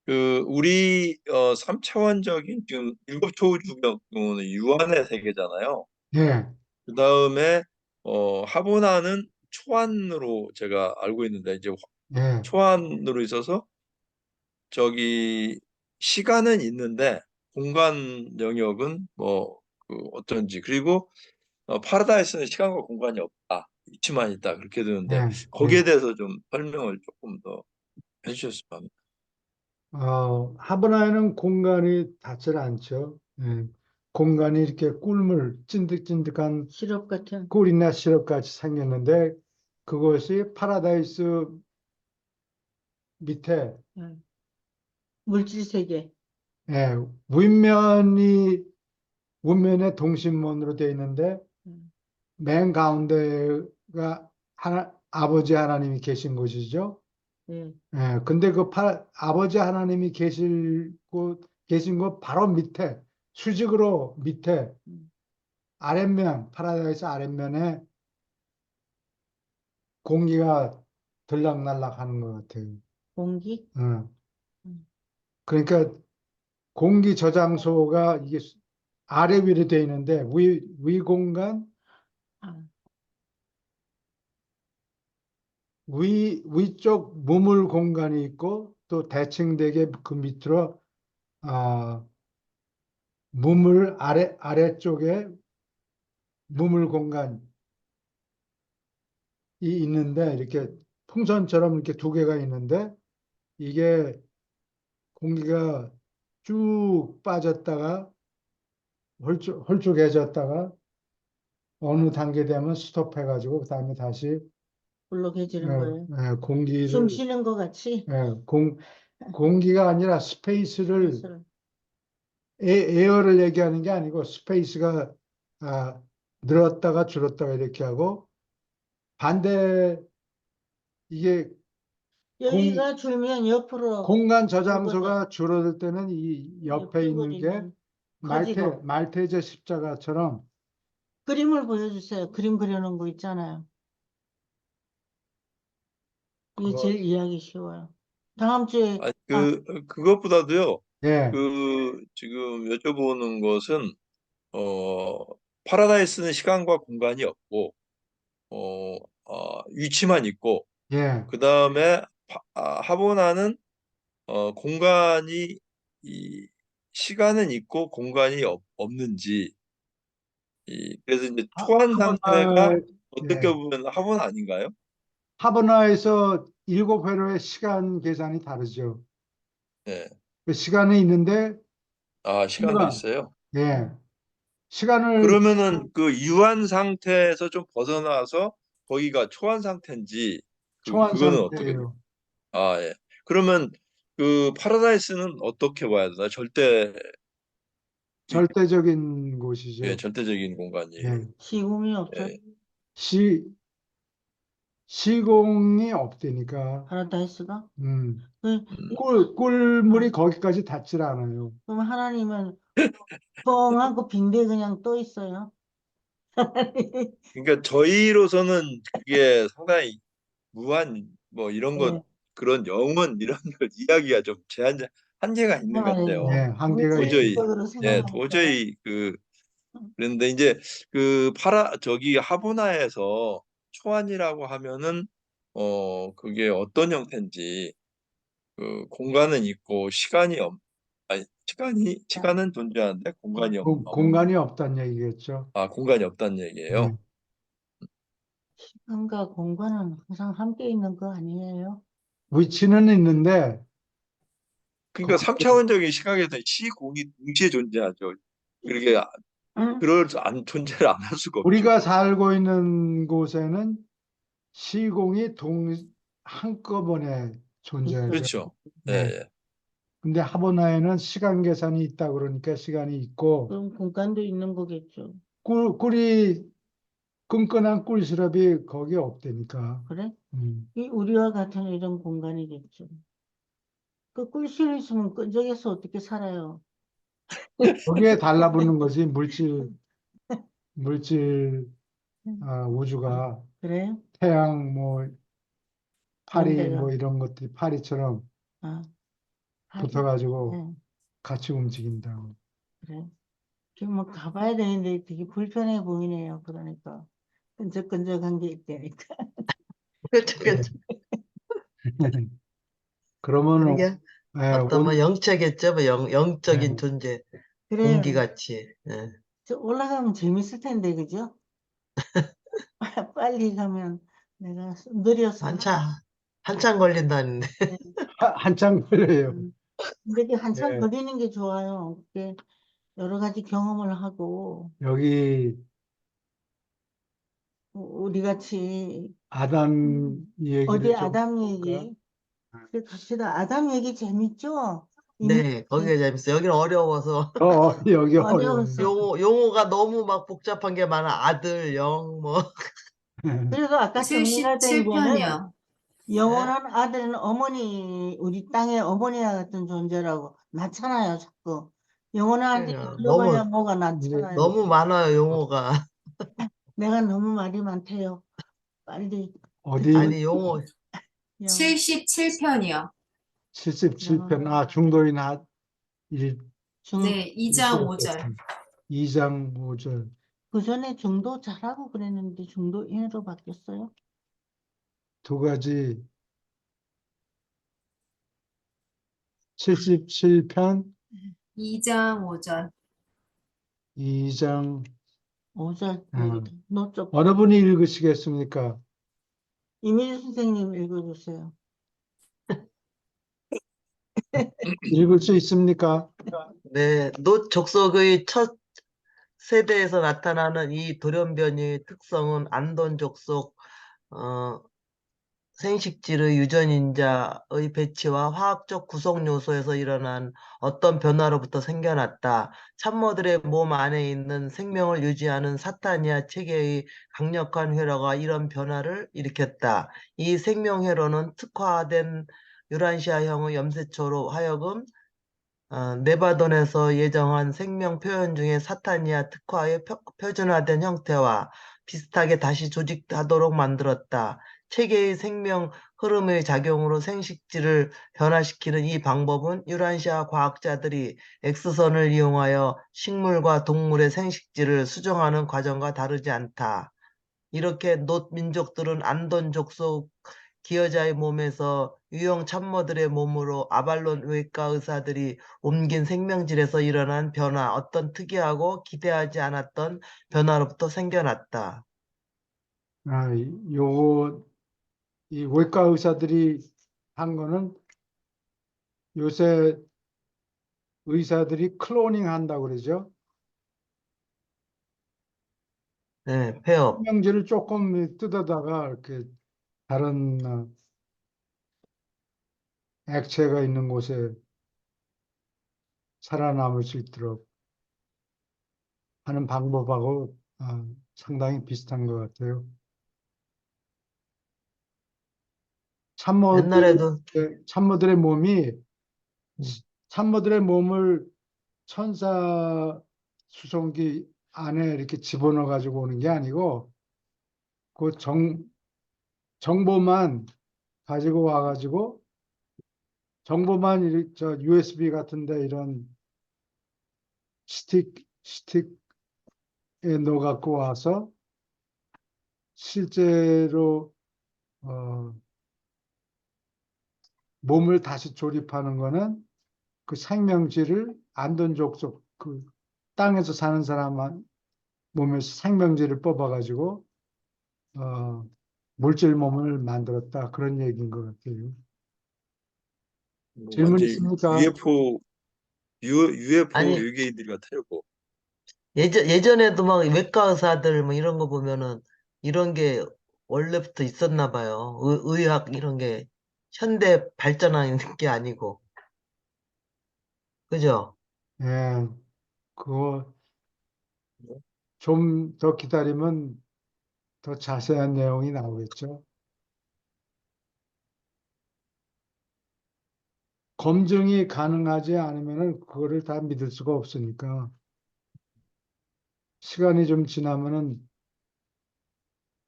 그 우리 3차원적인 지금 일곱 초우주 경우는 유한의 세계잖아요. 예, 그 다음에 하보나는 초안으로 제가 알고 있는데 이제 예, 초안으로 있어서 저기 시간은 있는데 공간 영역은 뭐 그 어떤지 그리고 파라다이스는 시간과 공간이 없다. 이치만 있다. 그렇게 되는데 예, 예. 거기에 대해서 좀 설명을 조금 더 해주셨으면 합니다. 하브나에는 공간이 닿질 않죠. 예. 공간이 이렇게 꿀물, 찐득찐득한 시럽 같은 꿀이나 시럽같이 생겼는데 그것이 파라다이스 밑에 예, 물질 세계. 예, 윗면이 윗면에 동심원으로 되어 있는데 음, 맨 가운데가 아버지 하나님이 계신 곳이죠. 예, 예, 근데 그 아버지 하나님이 계신 곳 바로 밑에 수직으로 밑에 음, 아랫면 파라다이스 아랫면에 공기가 들락날락 하는 것 같아요. 공기. 예. 음, 그러니까 공기 저장소가 이게 아래 위로 되어 있는데 위 공간 아, 위쪽 무물 공간이 있고 또 대칭되게 그 밑으로 아, 무물 아래쪽에 무물 공간이 있는데 이렇게 풍선처럼 이렇게 두 개가 있는데 이게 공기가 쭉 빠졌다가 홀쭉해졌다가 어느 단계 되면 스톱해가지고 그다음에 다시 물러개지는 거예요. 숨 공기를 쉬는 것 같이 예, 공기가 아니라 스페이스를 스페이스를. 에어를 얘기하는 게 아니고 스페이스가 아, 늘었다가 줄었다가 이렇게 하고 반대 이게 공, 여기가 줄면 옆으로 공간 굵어져. 저장소가 줄어들 때는 이 옆에 있는 게 옆줄거리면 커지고. 말테제 십자가처럼 그림을 보여주세요. 그림 그려놓은 거 있잖아요. 이게 그거 제일 이해하기 쉬워요. 다음 주에, 아니, 그것보다도요, 예, 지금 여쭤보는 것은, 파라다이스는 시간과 공간이 없고, 어, 위치만 있고, 예. 그 다음에 하보나는 공간이, 시간은 있고 공간이 없는지, 그래서 이제 초안 상태가 하버나 어떻게 예. 보면 하보나 아닌가요? 하버나에서 7회로의 시간 계산이 다르죠. 네. 그 시간이 있는데 아, 시간도 시간 있어요. 예. 시간을 그러면은 그 유한 상태에서 좀 벗어나서 거기가 초한 상태인지 초한 그거는 어떻게 돼요? 상태예요. 아, 예. 그러면 그 파라다이스는 어떻게 봐야 되나? 절대적인 예, 곳이죠. 절대적인 공간이에요. 예. 시공이 없죠. 예. 시 시공이 없다니까. 파라다이스가. 음. 그, 음. 꿀물이 거기까지 닿질 않아요. 그럼 하나님은 뻥하고 빈대 그냥 떠 있어요. 그러니까 저희로서는 그게 상당히 무한 뭐 이런 것 네, 그런 영혼 이런 걸 이야기가 좀 한계가 있는 것 예, 같아요. 아니에요. 한계가 있죠. 도저히 물질적으로 예, 생각하니까. 도저히 그런데 이제 저기 하보나에서 초안이라고 하면은 그게 어떤 형태인지 공간은 있고 아니 시간은 존재하는데 공간이 없는 공간이 없다는 얘기겠죠. 공간이 없다는 얘기예요. 예. 시간과 공간은 항상 함께 있는 거 아니에요? 위치는 있는데 그러니까 3차원적인 시각에서 시공이 동시에 존재하죠. 그렇게 응? 존재를 안 할 수가 없죠. 우리가 살고 있는 곳에는 시공이 한꺼번에 존재해요. 그렇죠. 예, 네. 예. 근데 하버나에는 시간 계산이 있다 그러니까 시간이 있고 그럼 공간도 있는 거겠죠. 꿀이 끈끈한 꿀 시럽이 거기에 없다니까. 그래? 음. 이 우리와 같은 이런 공간이겠죠. 그 꿀씨를 있으면 끈적여서 어떻게 살아요? 거기에 달라붙는 거지 물질 음. 우주가 그래? 태양 뭐 그런 파리 데가, 뭐 이런 것들이 파리처럼 아, 하긴, 붙어가지고 예, 같이 움직인다고. 그래. 지금 뭐 가봐야 되는데 되게 불편해 보이네요. 그러니까. 끈적끈적한 게 있다니까. 그렇죠, 네. 그렇죠. 그러면 이게 예, 어떤 뭐 영체겠죠, 뭐 영적인 예, 존재, 그래요. 공기같이. 예. 저 올라가면 재밌을 텐데, 그죠? 빨리 가면 내가 느려서. 한참 걸린다는데. 네. 한참 걸려요. 근데 이게 한참 예, 걸리는 게 좋아요. 그게 여러 가지 경험을 하고, 여기 우리 같이, 아담 얘기를 어디 좀 아담 해볼까? 얘기? 그래, 갑시다. 아담 얘기 재밌죠? 이미 네, 거기가 재밌어요. 여기는 어려워서. 여기 어려워요. 어려웠어. 용어가 너무 막 복잡한 게 많아. 아들, 영, 뭐. 그리고 아까 정리가 된 거는 77편이요. 영원한 아들은 어머니, 우리 땅의 어머니와 같은 존재라고 낳잖아요, 자꾸. 영원한 아들이 그러니까 불러봐야 뭐가 이제 낳잖아요. 너무 많아요, 용어가. 내가 너무 말이 많대요. 빨리 어디 아니, 용어. 영, 77편이요. 77편 영원 중도인 일 중, 네, 2장 5절. 2장 5절 그 전에 중도 잘하고 그랬는데 중도인으로 바뀌었어요. 두 가지 77편 2장 5절. 2장 5절 여기다 노쪽 어느 분이 읽으시겠습니까? 이미주 선생님 읽어주세요. 읽을 수 있습니까? 네, 노 족속의 첫 세대에서 나타나는 이 돌연변이의 특성은 안돈 족속, 어, 생식질의 유전인자의 배치와 화학적 구성 요소에서 일어난 어떤 변화로부터 생겨났다. 참모들의 몸 안에 있는 생명을 유지하는 사타니아 체계의 강력한 회로가 이런 변화를 일으켰다. 이 생명 회로는 특화된 유란시아형의 염세초로 하여금 네바돈에서 예정한 생명 표현 중에 사타니아 특화의 표준화된 형태와 비슷하게 다시 조직하도록 만들었다. 체계의 생명 흐름의 작용으로 생식질을 변화시키는 이 방법은 유란시아 과학자들이 X선을 이용하여 식물과 동물의 생식질을 수정하는 과정과 다르지 않다. 이렇게 놋 민족들은 안돈 족속 기여자의 몸에서 유형 참모들의 몸으로 아발론 외과 의사들이 옮긴 생명질에서 일어난 변화, 어떤 특이하고 기대하지 않았던 변화로부터 생겨났다. 요거 이 외과 의사들이 한 거는 요새 의사들이 클로닝 한다고 그러죠. 네, 폐업. 생명질을 조금 뜯어다가 이렇게 다른 액체가 있는 곳에 살아남을 수 있도록 하는 방법하고 상당히 비슷한 것 같아요. 참모들, 옛날에도 참모들의 몸이 음, 참모들의 몸을 천사 수송기 안에 이렇게 집어넣어 가지고 오는 게 아니고 그 정보만 가지고 와 가지고 정보만 저 USB 같은데 이런 스틱에 넣어 갖고 와서 실제로 어, 몸을 다시 조립하는 거는 그 생명질을 안전족속 그 땅에서 사는 사람 몸에서 생명질을 뽑아 가지고 물질 몸을 만들었다 그런 얘기인 것 같아요. 뭐 질문 완전히 있습니까? UFO 아니, 외계인들 같아요. 예전에도 막 외과 의사들 뭐 이런 거 보면은 이런 게 원래부터 있었나 봐요. 의학 이런 게 현대 발전한 게 아니고. 그죠? 예, 그거 뭐. 좀 더 기다리면 더 자세한 내용이 나오겠죠. 검증이 가능하지 않으면은 그거를 다 믿을 수가 없으니까 시간이 좀 지나면은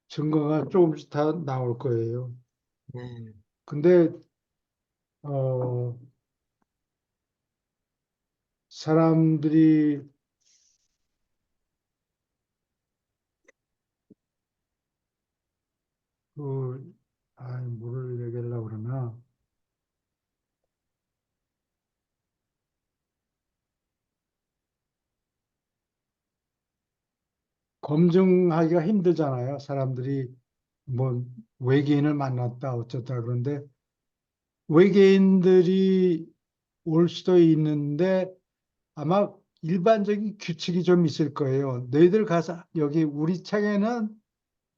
증거가 조금씩 다 나올 거예요. 네. 근데 어 사람들이 뭐를 얘기하려고 그러나 검증하기가 힘들잖아요. 사람들이 뭐 외계인을 만났다 어쩌다 그런데 외계인들이 올 수도 있는데 아마 일반적인 규칙이 좀 있을 거예요. 너희들 가서 여기 우리 책에는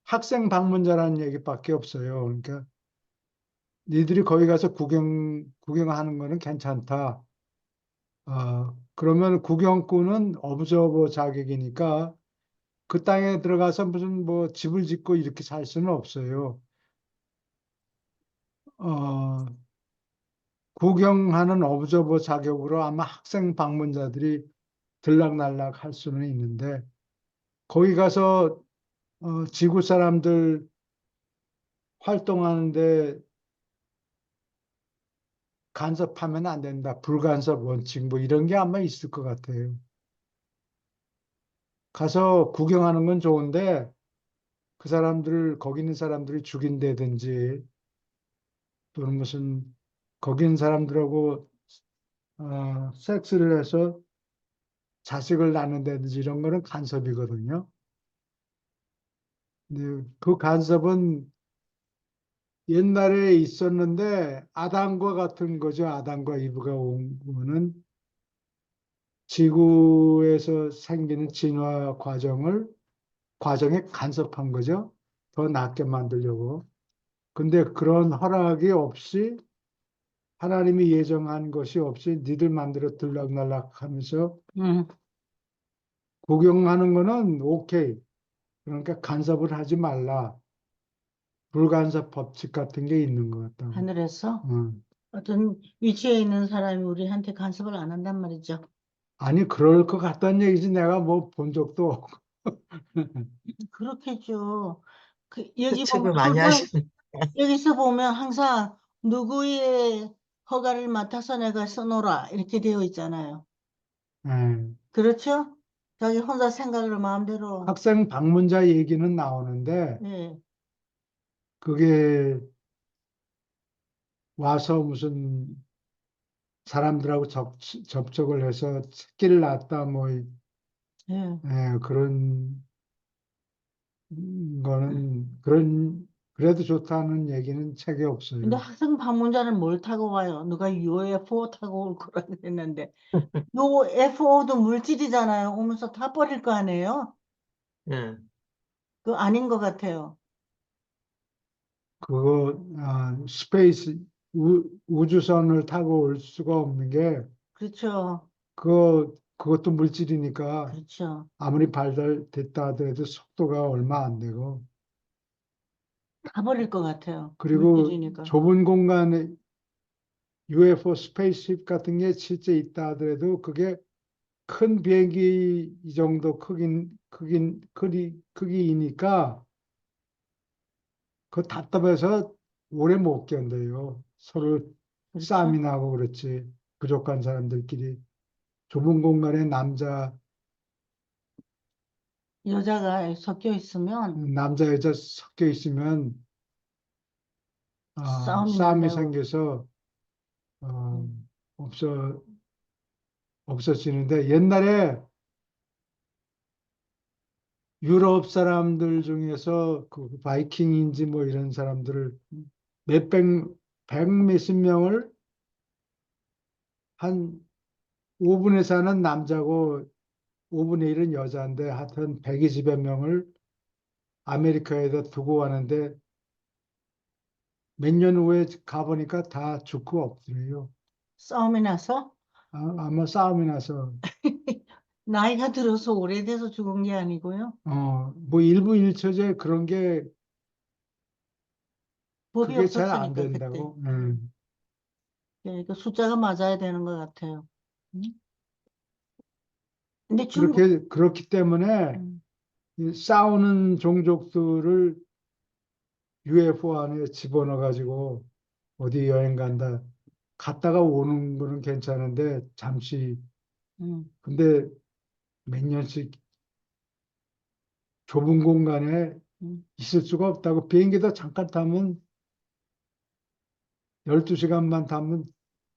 학생 방문자라는 얘기밖에 없어요. 그러니까 너희들이 거기 가서 구경하는 거는 괜찮다. 그러면 구경꾼은 어브저버 자격이니까 그 땅에 들어가서 무슨 뭐 집을 짓고 이렇게 살 수는 없어요. 어, 구경하는 어브저버 자격으로 아마 학생 방문자들이 들락날락 할 수는 있는데 거기 가서 지구 사람들 활동하는데 간섭하면 안 된다. 불간섭 원칙 뭐 이런 게 아마 있을 것 같아요. 가서 구경하는 건 좋은데 그 사람들을 거기 있는 사람들이 죽인다든지 또는 무슨 거기 있는 사람들하고 섹스를 해서 자식을 낳는다든지 이런 거는 간섭이거든요. 근데 그 간섭은 옛날에 있었는데 아담과 같은 거죠. 아담과 이브가 온 거는 지구에서 생기는 진화 과정에 간섭한 거죠. 더 낫게 만들려고. 근데 그런 허락이 없이 하나님이 예정한 것이 없이 니들 마음대로 들락날락 하면서 응, 구경하는 거는 오케이. 그러니까 간섭을 하지 말라. 불간섭 법칙 같은 게 있는 것 같다. 하늘에서 응. 어떤 위치에 있는 사람이 우리한테 간섭을 안 한단 말이죠. 아니, 그럴 것 같다는 얘기지. 내가 뭐 본 적도 없고. 그렇겠죠. 여기 보면 추측을 많이 하시는. 여기서 보면 항상 누구의 허가를 맡아서 내가 써놓으라 이렇게 되어 있잖아요. 예. 그렇죠? 자기 혼자 생각을 마음대로. 학생 방문자 얘기는 나오는데 예, 그게 와서 무슨 사람들하고 접촉을 해서 새끼를 낳았다 뭐 예. 그런 그런 그래도 좋다는 얘기는 책에 근데 없어요. 학생 방문자는 뭘 타고 와요? 누가 UFO 타고 올 거라 그랬는데 UFO도 물질이잖아요. 오면서 다 버릴 거 아니에요? 예. 그 아닌 것 같아요. 그거 스페이스 우주선을 타고 올 수가 없는 게 그렇죠. 그것도 물질이니까 그렇죠. 아무리 발달됐다 하더라도 속도가 얼마 안 되고 다 버릴 것 같아요. 그리고 물질이니까. 좁은 공간에 UFO 스페이스십 같은 게 실제 있다 하더라도 그게 큰 비행기 이 정도 크기이니까 그 답답해서 오래 못 견뎌요. 서로 그렇죠. 싸움이 나고 그렇지. 부족한 사람들끼리 좁은 공간에 여자가 섞여 있으면 남자 여자 섞여 있으면 싸움이 싸움이 난다고. 생겨서 어, 음, 없어 없어지는데 옛날에 유럽 사람들 중에서 그 바이킹인지 뭐 이런 사람들을 백 몇십 명을 한 5분의 4는 남자고 5분의 1은 여자인데 하여튼 120여 명을 아메리카에다 두고 왔는데 몇 년 후에 가보니까 다 죽고 없더래요. 싸움이 나서? 아마 싸움이 나서 나이가 들어서 오래돼서 죽은 게 아니고요. 뭐 일부 일처제 그런 게 법이 그게 잘 안 없었으니까, 그때. 된다고. 그 숫자가 맞아야 되는 것 같아요. 응? 근데 중국, 그렇기 때문에 음, 이 싸우는 종족들을 UFO 안에 집어넣어 가지고 어디 여행 간다. 갔다가 오는 거는 괜찮은데 잠시 음, 근데 몇 년씩 좁은 공간에 음. 있을 수가 없다고 비행기도 잠깐 타면 12시간만 타면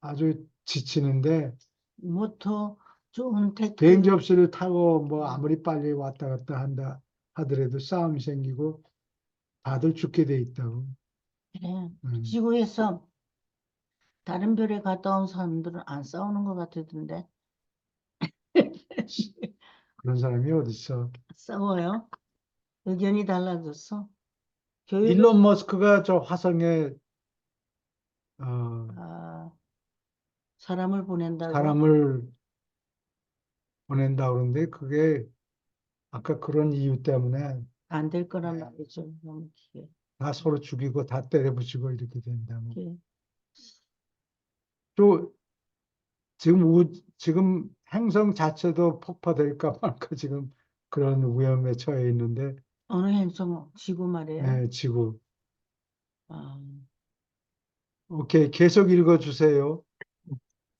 아주 지치는데 뭐더 좋은 비행 택배로, 접시를 타고 뭐 아무리 빨리 왔다 갔다 한다 하더라도 싸움이 생기고 다들 죽게 돼 있다고. 그래. 음, 지구에서 다른 별에 갔다 온 사람들은 안 싸우는 것 같던데. 그런 사람이 어딨어. 싸워요? 의견이 달라졌어? 교육을, 일론 머스크가 저 화성에 어, 아, 사람을 보낸다고? 사람을 보낸다 그러는데 그게 아까 그런 이유 때문에 안 될 거란 말이죠. 너무 기게. 다 서로 죽이고 다 때려부시고 이렇게 된다고. 예. 또 지금 행성 자체도 폭파될까 말까 지금 그런 위험에 처해 있는데 어느 행성, 지구 말이에요. 예, 지구. 아, 오케이, 계속 읽어주세요.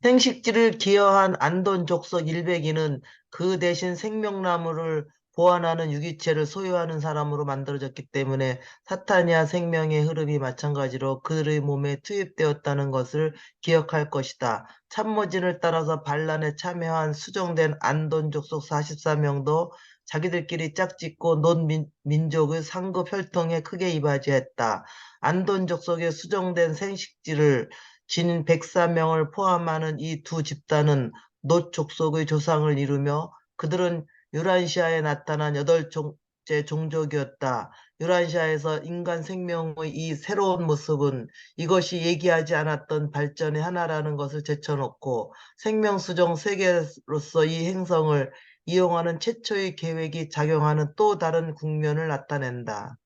생식지를 기여한 안돈 족속 102는 그 대신 생명나무를 보완하는 유기체를 소유하는 사람으로 만들어졌기 때문에 사타니아 생명의 흐름이 마찬가지로 그들의 몸에 투입되었다는 것을 기억할 것이다. 참모진을 따라서 반란에 참여한 수정된 안돈 족속 44명도 자기들끼리 짝짓고 논 민족의 상급 혈통에 크게 이바지했다. 안돈 족속의 수정된 생식지를 진 104명을 포함하는 이 두 집단은 노 족속의 조상을 이루며 그들은 유란시아에 나타난 8종째 종족이었다. 유란시아에서 인간 생명의 이 새로운 모습은 이것이 얘기하지 않았던 발전의 하나라는 것을 제쳐놓고 생명수정 세계로서 이 행성을 이용하는 최초의 계획이 작용하는 또 다른 국면을 나타낸다.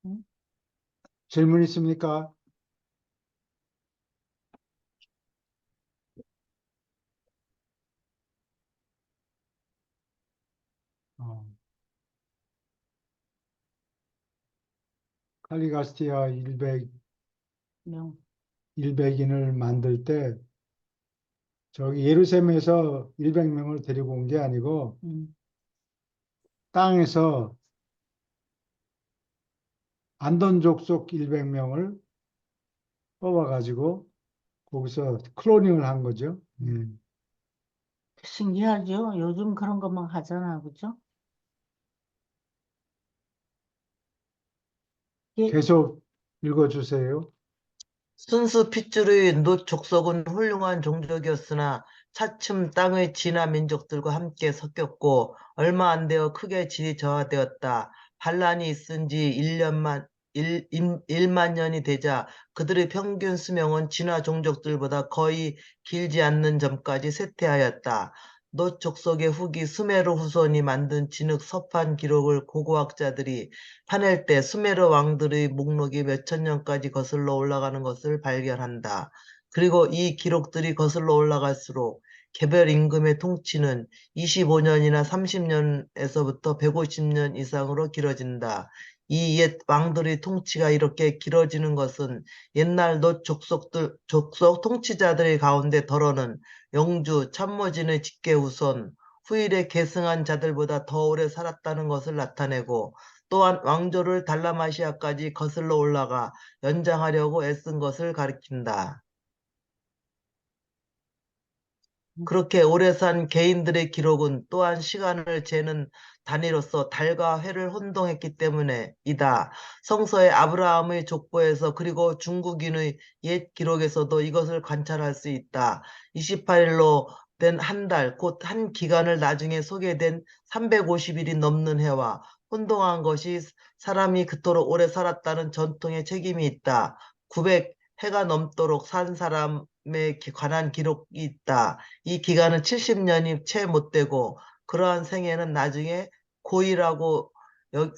응? 질문 있습니까? 어, 칼리가스티아 명. 100인을 만들 때 저기 예루살렘에서 100명을 데리고 온 게 아니고 음. 땅에서 안돈 족속 100명을 뽑아가지고 거기서 클로닝을 한 거죠. 예. 신기하죠? 요즘 그런 것만 하잖아, 그죠? 예, 계속 읽어주세요. 순수 핏줄의 노 족속은 훌륭한 종족이었으나 차츰 땅의 진화 민족들과 함께 섞였고 얼마 안 되어 크게 질이 저하되었다. 반란이 있은 지 1만 년이 되자 그들의 평균 수명은 진화 종족들보다 거의 길지 않는 점까지 쇠퇴하였다. 노 족속의 후기 수메르 후손이 만든 진흙 서판 기록을 고고학자들이 파낼 때 수메르 왕들의 목록이 몇천 년까지 거슬러 올라가는 것을 발견한다. 그리고 이 기록들이 거슬러 올라갈수록 개별 임금의 통치는 25년이나 30년에서부터 150년 이상으로 길어진다. 이 옛 왕들의 통치가 이렇게 길어지는 것은 옛날 노 족속 통치자들의 가운데 덜어는 영주 참모진의 직계 후손 후일에 계승한 자들보다 더 오래 살았다는 것을 나타내고 또한 왕조를 달라마시아까지 거슬러 올라가 연장하려고 애쓴 것을 가리킨다. 그렇게 오래 산 개인들의 기록은 또한 시간을 재는 단위로서 달과 해를 혼동했기 때문에이다. 성서의 아브라함의 족보에서 그리고 중국인의 옛 기록에서도 이것을 관찰할 수 있다. 28일로 된 한 달, 곧 한 기간을 나중에 소개된 350일이 넘는 해와 혼동한 것이 사람이 그토록 오래 살았다는 전통에 책임이 있다. 900해가 넘도록 산 사람에 관한 기록이 있다. 이 기간은 70년이 채 못 되고 그러한 생애는 나중에 고이라고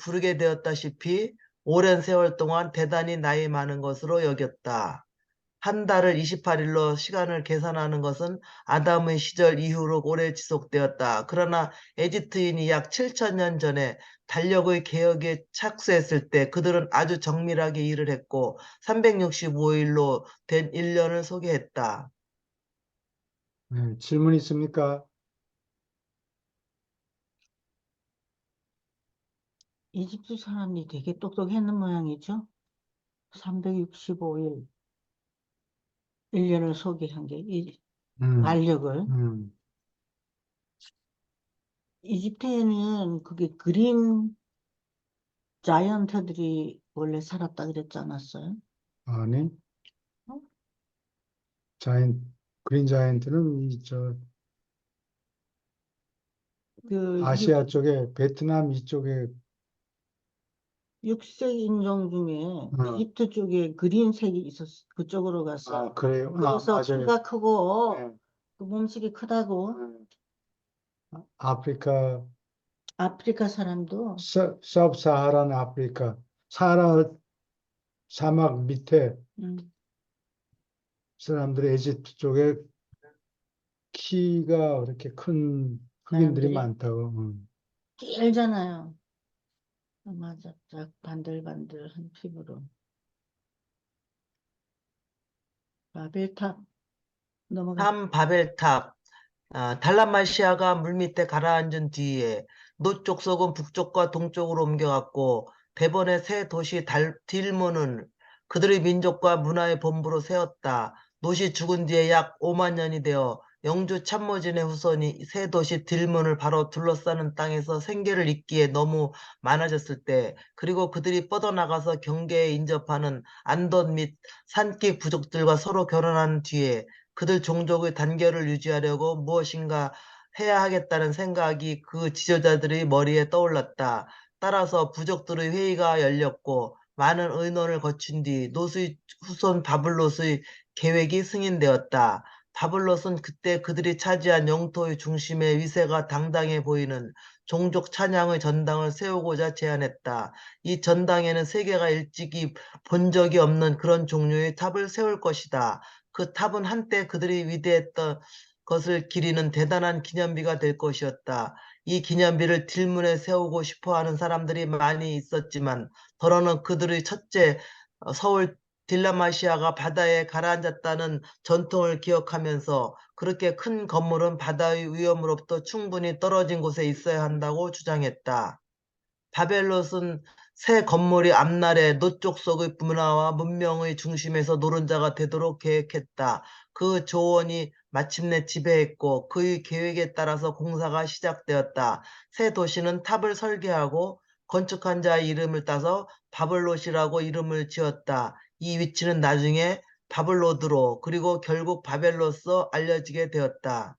부르게 되었다시피 오랜 세월 동안 대단히 나이 많은 것으로 여겼다. 한 달을 28일로 시간을 계산하는 것은 아담의 시절 이후로 오래 지속되었다. 그러나 에집트인이 약 7천년 전에 달력의 개혁에 착수했을 때 그들은 아주 정밀하게 일을 했고 365일로 된 1년을 소개했다. 네, 질문 있습니까? 이집트 사람이 되게 똑똑했는 모양이죠. 365일 1년을 소개한 게 이 음, 달력을. 음, 이집트에는 그게 그린 자이언트들이 원래 살았다 그랬지 않았어요? 아니, 어? 그린 자이언트는 그 아시아 쪽에, 베트남 이쪽에, 육색 인종 중에 어, 이집트 쪽에 그린색이 있었어. 그쪽으로 갔어. 그래요. 그래서 맞아요. 키가 크고 네, 그 몸집이 크다고. 아프리카, 아프리카 사람도 서브사하란 아프리카, 사하라 사막 밑에 음, 사람들이 에집트 쪽에 키가 그렇게 큰 흑인들이 사람들이 많다고. 길잖아요. 맞아, 쫙 반들반들한 피부로. 바벨탑 넘어가. 바벨탑, 달라마시아가 물밑에 가라앉은 뒤에 노쪽 속은 북쪽과 동쪽으로 옮겨갔고 대번의 새 도시 딜문은 그들의 민족과 문화의 본부로 세웠다. 노시 죽은 뒤에 약 5만 년이 되어 영주 참모진의 후손이 새 도시 딜문을 바로 둘러싸는 땅에서 생계를 잇기에 너무 많아졌을 때 그리고 그들이 뻗어나가서 경계에 인접하는 안돈 및 산기 부족들과 서로 결혼한 뒤에 그들 종족의 단결을 유지하려고 무엇인가 해야 하겠다는 생각이 그 지도자들의 머리에 떠올랐다. 따라서 부족들의 회의가 열렸고 많은 의논을 거친 뒤 노스의 후손 바블롯의 계획이 승인되었다. 바블롯은 그때 그들이 차지한 영토의 중심에 위세가 당당해 보이는 종족 찬양의 전당을 세우고자 제안했다. 이 전당에는 세계가 일찍이 본 적이 없는 그런 종류의 탑을 세울 것이다. 그 탑은 한때 그들이 위대했던 것을 기리는 대단한 기념비가 될 것이었다. 이 기념비를 딜문에 세우고 싶어 하는 사람들이 많이 있었지만 더러는 그들의 첫째 서울 딜라마시아가 바다에 가라앉았다는 전통을 기억하면서 그렇게 큰 건물은 바다의 위험으로부터 충분히 떨어진 곳에 있어야 한다고 주장했다. 바벨롯은 새 건물이 앞날에 노쪽 속의 문화와 문명의 중심에서 노른자가 되도록 계획했다. 그 조언이 마침내 지배했고 그의 계획에 따라서 공사가 시작되었다. 새 도시는 탑을 설계하고 건축한 자의 이름을 따서 바벨롯이라고 이름을 지었다. 이 위치는 나중에 바벨로드로 그리고 결국 바벨로서 알려지게 되었다.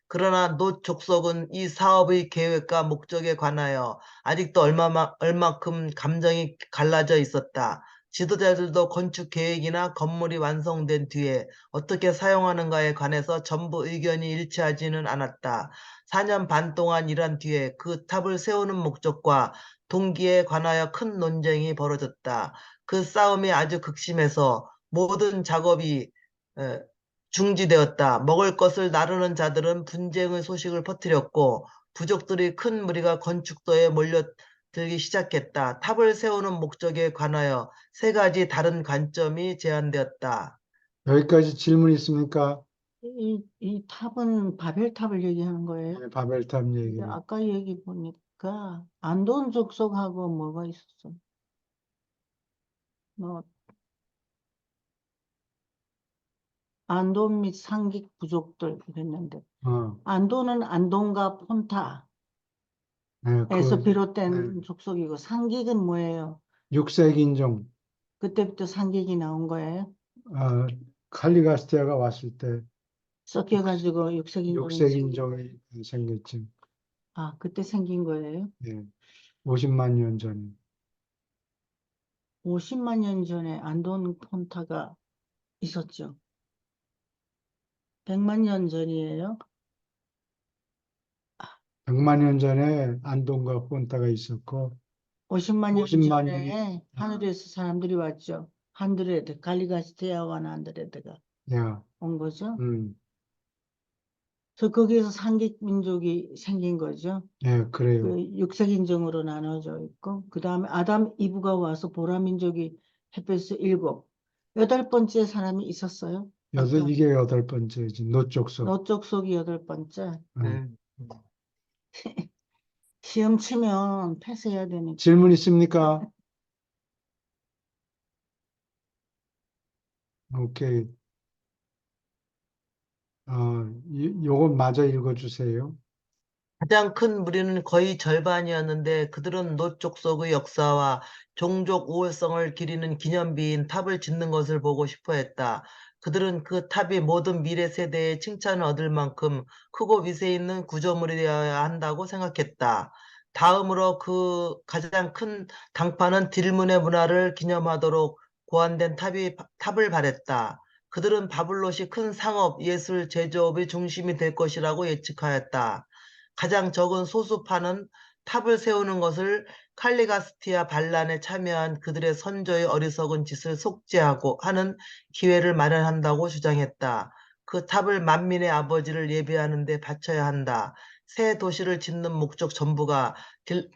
그러나 노 족속은 이 사업의 계획과 목적에 관하여 아직도 얼마큼 감정이 갈라져 있었다. 지도자들도 건축 계획이나 건물이 완성된 뒤에 어떻게 사용하는가에 관해서 전부 의견이 일치하지는 않았다. 4년 반 동안 일한 뒤에 그 탑을 세우는 목적과 동기에 관하여 큰 논쟁이 벌어졌다. 그 싸움이 아주 극심해서 모든 작업이 에, 중지되었다. 먹을 것을 나르는 자들은 분쟁의 소식을 퍼뜨렸고 부족들이 큰 무리가 건축도에 몰려들기 시작했다. 탑을 세우는 목적에 관하여 세 가지 다른 관점이 제안되었다. 여기까지 질문 있습니까? 이 탑은 바벨탑을 얘기하는 거예요. 네, 바벨탑 근데 얘기. 아까 얘기 보니까 안돈 족속하고 뭐가 있었어? 뭐 안돈 및 상깃 부족들 이랬는데 어, 안돈은 안돈과 폰타에서 네, 비롯된 족속이고 상깃은 뭐예요? 6세기 인종, 그때부터 상깃이 나온 거예요? 어, 칼리가스티아가 왔을 때 섞여가지고 육색인종이 6세기 인종이 생겼지. 아 그때 생긴 거예요? 예, 50만 년 전에. 50만 년 전에 안돈 폰타가 있었죠. 100만 년 전이에요? 100만 년 전에 안동과 본타가 있었고 50만 년 50만 년이 전에 하늘에서 사람들이 왔죠. 한드레드, 갈리가스티아와 한드레드가 야, 온 거죠. 음, 그래서 거기에서 상깃 민족이 생긴 거죠. 예, 그래요. 그 육색인종으로 나눠져 있고 그 다음에 아담 이브가 와서 보라 민족이 햇볕을 일곱 여덟 번째 사람이 있었어요. 이게 8번째지. 노족속. 너쪽 속이 여덟 번째. 음. 시험 치면 패스해야 되니까. 질문 있습니까? 오케이. 요건 마저 읽어주세요. 가장 큰 무리는 거의 절반이었는데 그들은 노족속의 역사와 종족 우월성을 기리는 기념비인 탑을 짓는 것을 보고 싶어 했다. 그들은 그 탑이 모든 미래 세대의 칭찬을 얻을 만큼 크고 위세 있는 구조물이어야 한다고 생각했다. 다음으로 그 가장 큰 당파는 딜문의 문화를 기념하도록 고안된 탑을 바랬다. 그들은 바블롯이 큰 상업, 예술, 제조업의 중심이 될 것이라고 예측하였다. 가장 적은 소수파는 탑을 세우는 것을 칼리가스티아 반란에 참여한 그들의 선조의 어리석은 짓을 속죄하고 하는 기회를 마련한다고 주장했다. 그 탑을 만민의 아버지를 예배하는 데 바쳐야 한다. 새 도시를 짓는 목적 전부가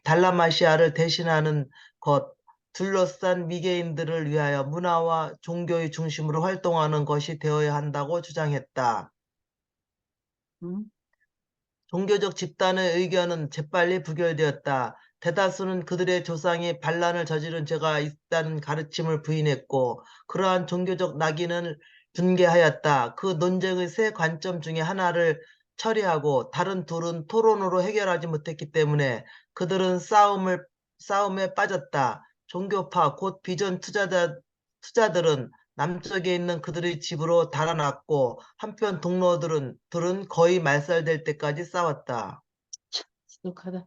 달라마시아를 대신하는 것, 둘러싼 미개인들을 위하여 문화와 종교의 중심으로 활동하는 것이 되어야 한다고 주장했다. 응? 종교적 집단의 의견은 재빨리 부결되었다. 대다수는 그들의 조상이 반란을 저지른 죄가 있다는 가르침을 부인했고 그러한 종교적 낙인을 분개하였다. 그 논쟁의 세 관점 중에 하나를 처리하고 다른 둘은 토론으로 해결하지 못했기 때문에 그들은 싸움에 빠졌다. 종교파 곧 비전 투자들은 남쪽에 있는 그들의 집으로 달아났고 한편 동료들은 거의 말살될 때까지 싸웠다. 지독하다.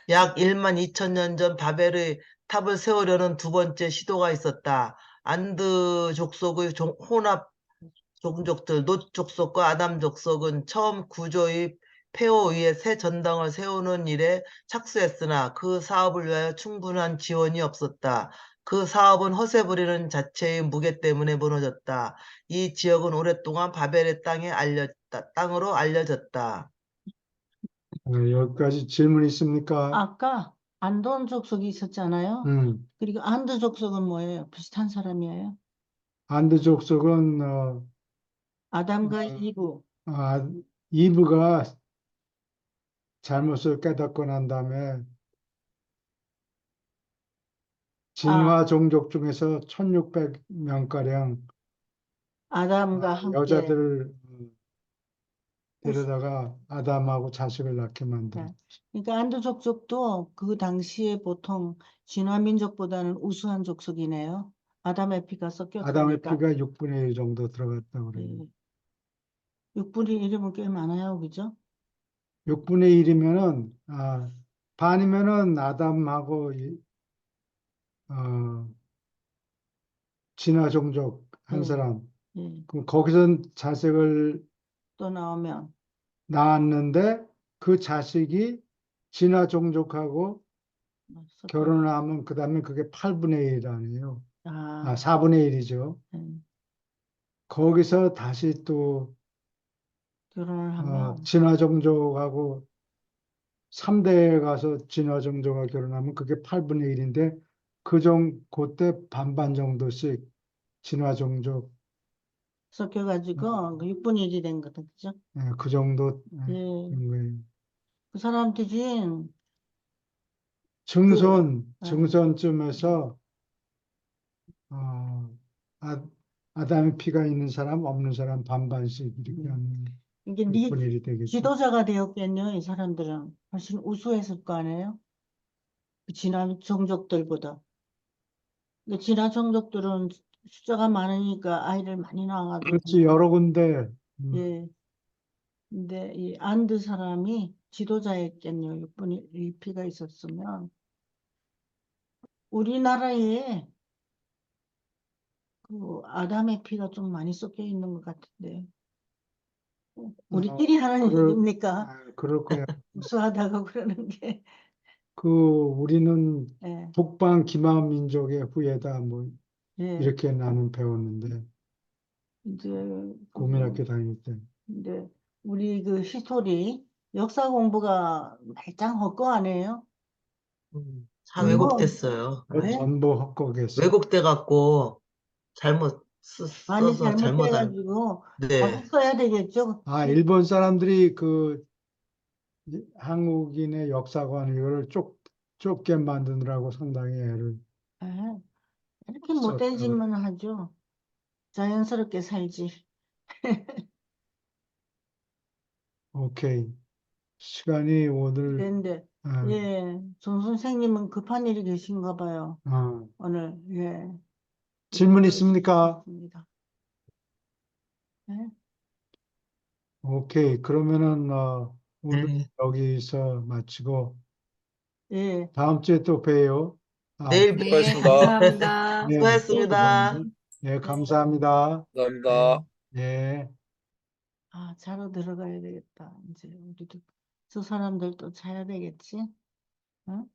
약 1만 2천 년 전 바벨의 탑을 세우려는 두 번째 시도가 있었다. 안드 족속의 혼합 종족들, 놋 족속과 아담 족속은 처음 구조의 폐허 위에 새 전당을 세우는 일에 착수했으나 그 사업을 위하여 충분한 지원이 없었다. 그 사업은 허세 부리는 자체의 무게 때문에 무너졌다. 이 지역은 오랫동안 바벨의 땅으로 알려졌다. 여기까지 질문 있습니까? 아까 안돈 족속이 있었잖아요. 음, 그리고 안드 족속은 뭐예요? 비슷한 사람이에요? 안드 족속은 아담과 어, 이브. 아, 이브가 잘못을 깨닫고 난 다음에 아, 진화 종족 중에서 1600명가량 아담과 함께. 여자들을 우스- 데려다가 아담하고 자식을 낳게 만들었죠. 네. 그러니까 안드 족속도 그 당시에 보통 진화 민족보다는 우수한 족속이네요. 아담의 피가 아담의 섞였으니까. 피가 6분의 1 정도 들어갔다고 그래요. 예. 6분의 1이면 꽤 많아요, 그죠? 6분의 1이면은, 반이면은 아담하고, 어, 진화 종족 한 예, 사람. 예. 그럼 거기서 자식을 또 나오면 낳았는데 그 자식이 진화 종족하고 섞여. 결혼을 하면 그 다음에 그게 8분의 1 아니에요. 아, 4분의 1이죠. 예. 거기서 다시 또, 결혼을 하면 진화 종족하고 3대에 가서 진화 종족과 결혼하면 그게 8분의 1인데 그때 반반 정도씩 진화 종족 섞여가지고 그 6분의 1이 된 거다, 그죠? 그 정도 예. 된 거예요. 그 사람들이 아, 증손쯤에서 어, 아, 아담의 피가 있는 사람, 없는 사람 반반씩 이렇게 하는 이게 그런 일이 되겠죠. 지도자가 되었겠네요. 이 사람들은 훨씬 우수했을 거 아니에요? 그 지난 종족들보다. 근데 지난 종족들은 숫자가 많으니까 아이를 많이 낳아가지고. 그렇지, 여러 군데. 예. 근데 이 안드 사람이 지도자였겠네요. 육분이 이 피가 있었으면. 우리나라에 그 아담의 피가 좀 많이 섞여 있는 것 같은데. 우리끼리 하는 얘기입니까? 그럴 거야. 우수하다고 그러는 게. 우리는 예. 북방 기마 민족의 후예다, 뭐, 예. 이렇게 나는 배웠는데, 이제 국민학교 다닐 때. 근데 우리 그 히스토리 역사 공부가 말짱 헛거 아니에요? 다 뭐, 왜곡됐어요. 네? 전부 헛것겠어. 왜곡돼 갖고 잘못 많이 써서 잘못 알. 잘못돼가지고 네. 다시 써야 되겠죠? 일본 사람들이 한국인의 역사관 이거를 좁게 만드느라고 상당히 애를 예. 이렇게 썼다. 못된 짓만 하죠. 자연스럽게 살지. 오케이. 시간이 오늘, 그런데 아, 예, 정 선생님은 급한 일이 계신가 봐요. 아, 오늘 예. 질문 있습니까? 있습니다. 예? 오케이. 그러면은, 오늘 네. 여기서 마치고, 예. 다음 주에 또 봬요. 내일 네, 수고하셨습니다. 감사합니다. 네, 수고하셨습니다. 네, 감사합니다. 감사합니다. 네. 자러 들어가야 되겠다. 이제 우리도 저 사람들도 자야 되겠지? 응?